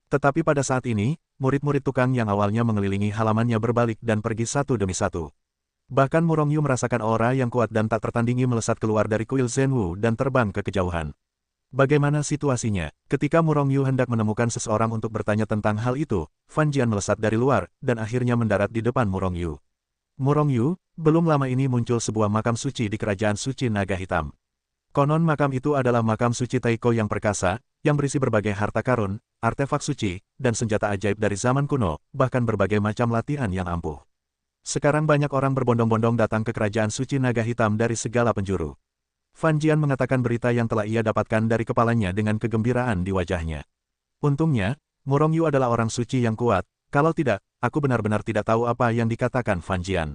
Tetapi pada saat ini, murid-murid tukang yang awalnya mengelilingi halamannya berbalik dan pergi satu demi satu. Bahkan Murong Yu merasakan aura yang kuat dan tak tertandingi melesat keluar dari kuil Zhenwu dan terbang ke kejauhan. Bagaimana situasinya? Ketika Murong Yu hendak menemukan seseorang untuk bertanya tentang hal itu, Fan Jian melesat dari luar, dan akhirnya mendarat di depan Murong Yu. Murong Yu, belum lama ini muncul sebuah makam suci di kerajaan suci naga hitam. Konon makam itu adalah makam suci Taiko yang perkasa, yang berisi berbagai harta karun, artefak suci, dan senjata ajaib dari zaman kuno, bahkan berbagai macam latihan yang ampuh. Sekarang banyak orang berbondong-bondong datang ke kerajaan suci naga hitam dari segala penjuru. Fan Jian mengatakan berita yang telah ia dapatkan dari kepalanya dengan kegembiraan di wajahnya. Untungnya, Murong Yu adalah orang suci yang kuat, kalau tidak, aku benar-benar tidak tahu apa yang dikatakan Fan Jian.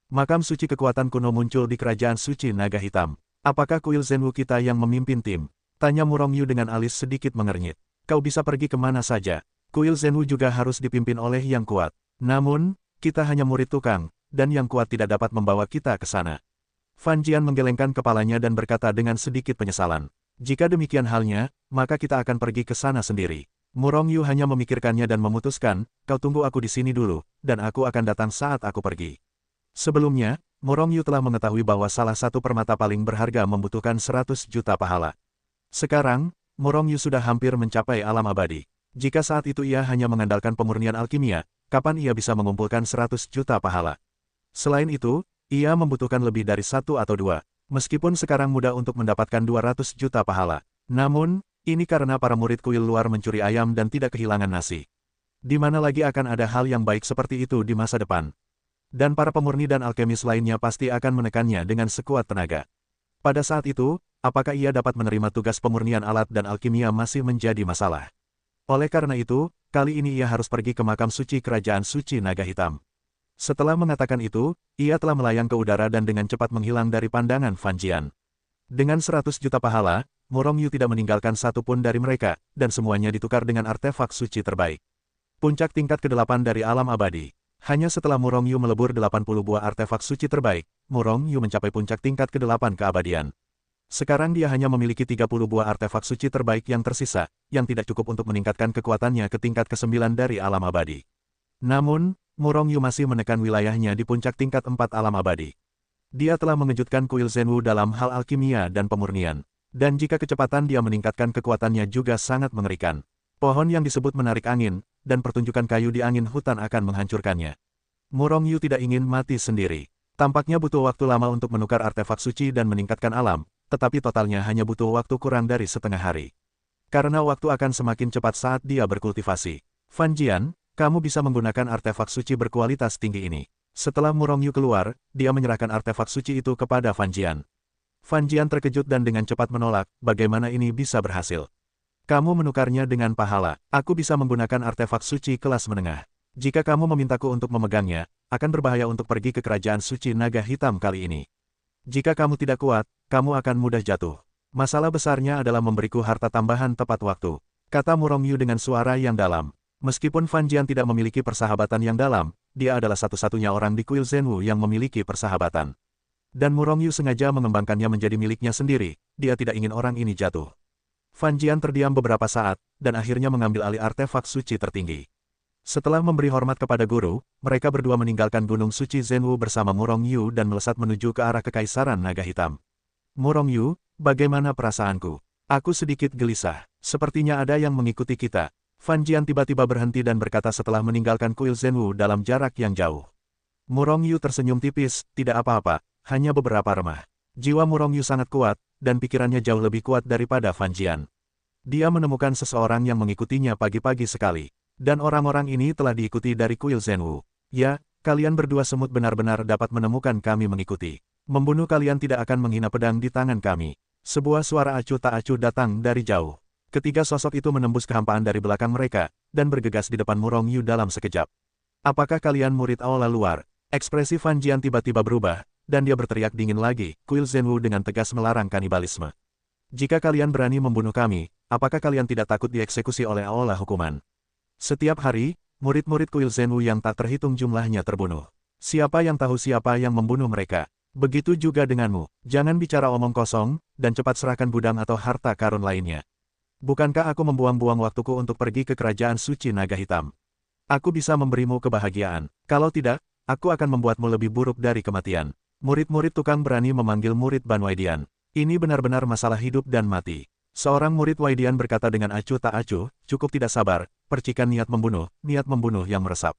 Makam suci kekuatan kuno muncul di kerajaan suci naga hitam. Apakah kuil Zhenwu kita yang memimpin tim? Tanya Murong Yu dengan alis sedikit mengernyit. kau bisa pergi kemana saja. Kuil Zenwu juga harus dipimpin oleh yang kuat. Namun, kita hanya murid tukang, dan yang kuat tidak dapat membawa kita ke sana. Fan Jian menggelengkan kepalanya dan berkata dengan sedikit penyesalan. Jika demikian halnya, maka kita akan pergi ke sana sendiri. Murong Yu hanya memikirkannya dan memutuskan, kau tunggu aku di sini dulu, dan aku akan datang saat aku pergi. Sebelumnya, Murong Yu telah mengetahui bahwa salah satu permata paling berharga membutuhkan 100 juta pahala. Sekarang, Murong Yu sudah hampir mencapai alam abadi. Jika saat itu ia hanya mengandalkan pemurnian alkimia, kapan ia bisa mengumpulkan 100 juta pahala? Selain itu, ia membutuhkan lebih dari 1 atau 2, meskipun sekarang mudah untuk mendapatkan 200 juta pahala. Namun, ini karena para murid kuil luar mencuri ayam dan tidak kehilangan nasi. Di mana lagi akan ada hal yang baik seperti itu di masa depan? Dan para pemurni dan alkemis lainnya pasti akan menekannya dengan sekuat tenaga. Pada saat itu, apakah ia dapat menerima tugas pemurnian alat dan alkimia masih menjadi masalah. Oleh karena itu, kali ini ia harus pergi ke makam suci Kerajaan Suci Naga Hitam. Setelah mengatakan itu, ia telah melayang ke udara dan dengan cepat menghilang dari pandangan Fan Jian. Dengan 100 juta pahala, Murong Yu tidak meninggalkan satu pun dari mereka, dan semuanya ditukar dengan artefak suci terbaik. Puncak tingkat ke-8 dari alam abadi. Hanya setelah Murong Yu melebur 80 buah artefak suci terbaik, Murong Yu mencapai puncak tingkat ke-8 keabadian. Sekarang dia hanya memiliki 30 buah artefak suci terbaik yang tersisa, yang tidak cukup untuk meningkatkan kekuatannya ke tingkat ke-9 dari alam abadi. Namun, Murong Yu masih menekan wilayahnya di puncak tingkat 4 alam abadi. Dia telah mengejutkan kuil Zenwu dalam hal alkimia dan pemurnian. Dan jika kecepatan dia meningkatkan kekuatannya juga sangat mengerikan. Pohon yang disebut menarik angin, dan pertunjukan kayu di angin hutan akan menghancurkannya. Murong Yu tidak ingin mati sendiri. Tampaknya butuh waktu lama untuk menukar artefak suci dan meningkatkan alam, tetapi totalnya hanya butuh waktu kurang dari setengah hari. Karena waktu akan semakin cepat saat dia berkultivasi. Fan Jian, kamu bisa menggunakan artefak suci berkualitas tinggi ini. Setelah Murong Yu keluar, dia menyerahkan artefak suci itu kepada Fan Jian. Fan Jian terkejut dan dengan cepat menolak, bagaimana ini bisa berhasil. Kamu menukarnya dengan pahala. Aku bisa menggunakan artefak suci kelas menengah. Jika kamu memintaku untuk memegangnya, akan berbahaya untuk pergi ke Kerajaan Suci Naga Hitam kali ini. Jika kamu tidak kuat, kamu akan mudah jatuh. Masalah besarnya adalah memberiku harta tambahan tepat waktu, kata Murong Yu dengan suara yang dalam. Meskipun Fan Jian tidak memiliki persahabatan yang dalam, dia adalah satu-satunya orang di kuil Zenwu yang memiliki persahabatan. Dan Murong Yu sengaja mengembangkannya menjadi miliknya sendiri, dia tidak ingin orang ini jatuh. Fan Jian terdiam beberapa saat, dan akhirnya mengambil alih artefak suci tertinggi. Setelah memberi hormat kepada guru, mereka berdua meninggalkan Gunung Suci Zenwu bersama Murong Yu dan melesat menuju ke arah Kekaisaran Naga Hitam. Murong Yu, bagaimana perasaanku? Aku sedikit gelisah. Sepertinya ada yang mengikuti kita. Fan Jian tiba-tiba berhenti dan berkata setelah meninggalkan kuil Zenwu dalam jarak yang jauh. Murong Yu tersenyum tipis, tidak apa-apa, hanya beberapa remah. Jiwa Murong Yu sangat kuat, dan pikirannya jauh lebih kuat daripada Fan Jian. Dia menemukan seseorang yang mengikutinya pagi-pagi sekali. Dan orang-orang ini telah diikuti dari kuil Zenwu. Ya, kalian berdua semut benar-benar dapat menemukan kami mengikuti. Membunuh kalian tidak akan menghina pedang di tangan kami. Sebuah suara acuh tak acuh datang dari jauh. Ketiga sosok itu menembus kehampaan dari belakang mereka, dan bergegas di depan Murong Yu dalam sekejap. Apakah kalian murid aula luar? Ekspresi Fan Jian tiba-tiba berubah, dan dia berteriak dingin lagi, kuil Zenwu dengan tegas melarang kanibalisme. Jika kalian berani membunuh kami, apakah kalian tidak takut dieksekusi oleh aula hukuman? Setiap hari, murid-murid kuil Zenwu yang tak terhitung jumlahnya terbunuh. Siapa yang tahu siapa yang membunuh mereka? Begitu juga denganmu, jangan bicara omong kosong, dan cepat serahkan budang atau harta karun lainnya. Bukankah aku membuang-buang waktuku untuk pergi ke Kerajaan Suci Naga Hitam? Aku bisa memberimu kebahagiaan. Kalau tidak, aku akan membuatmu lebih buruk dari kematian. Murid-murid tukang berani memanggil murid Ban Waidian. Ini benar-benar masalah hidup dan mati. Seorang murid Waidian berkata dengan acuh tak acuh, cukup tidak sabar, percikan niat membunuh yang meresap.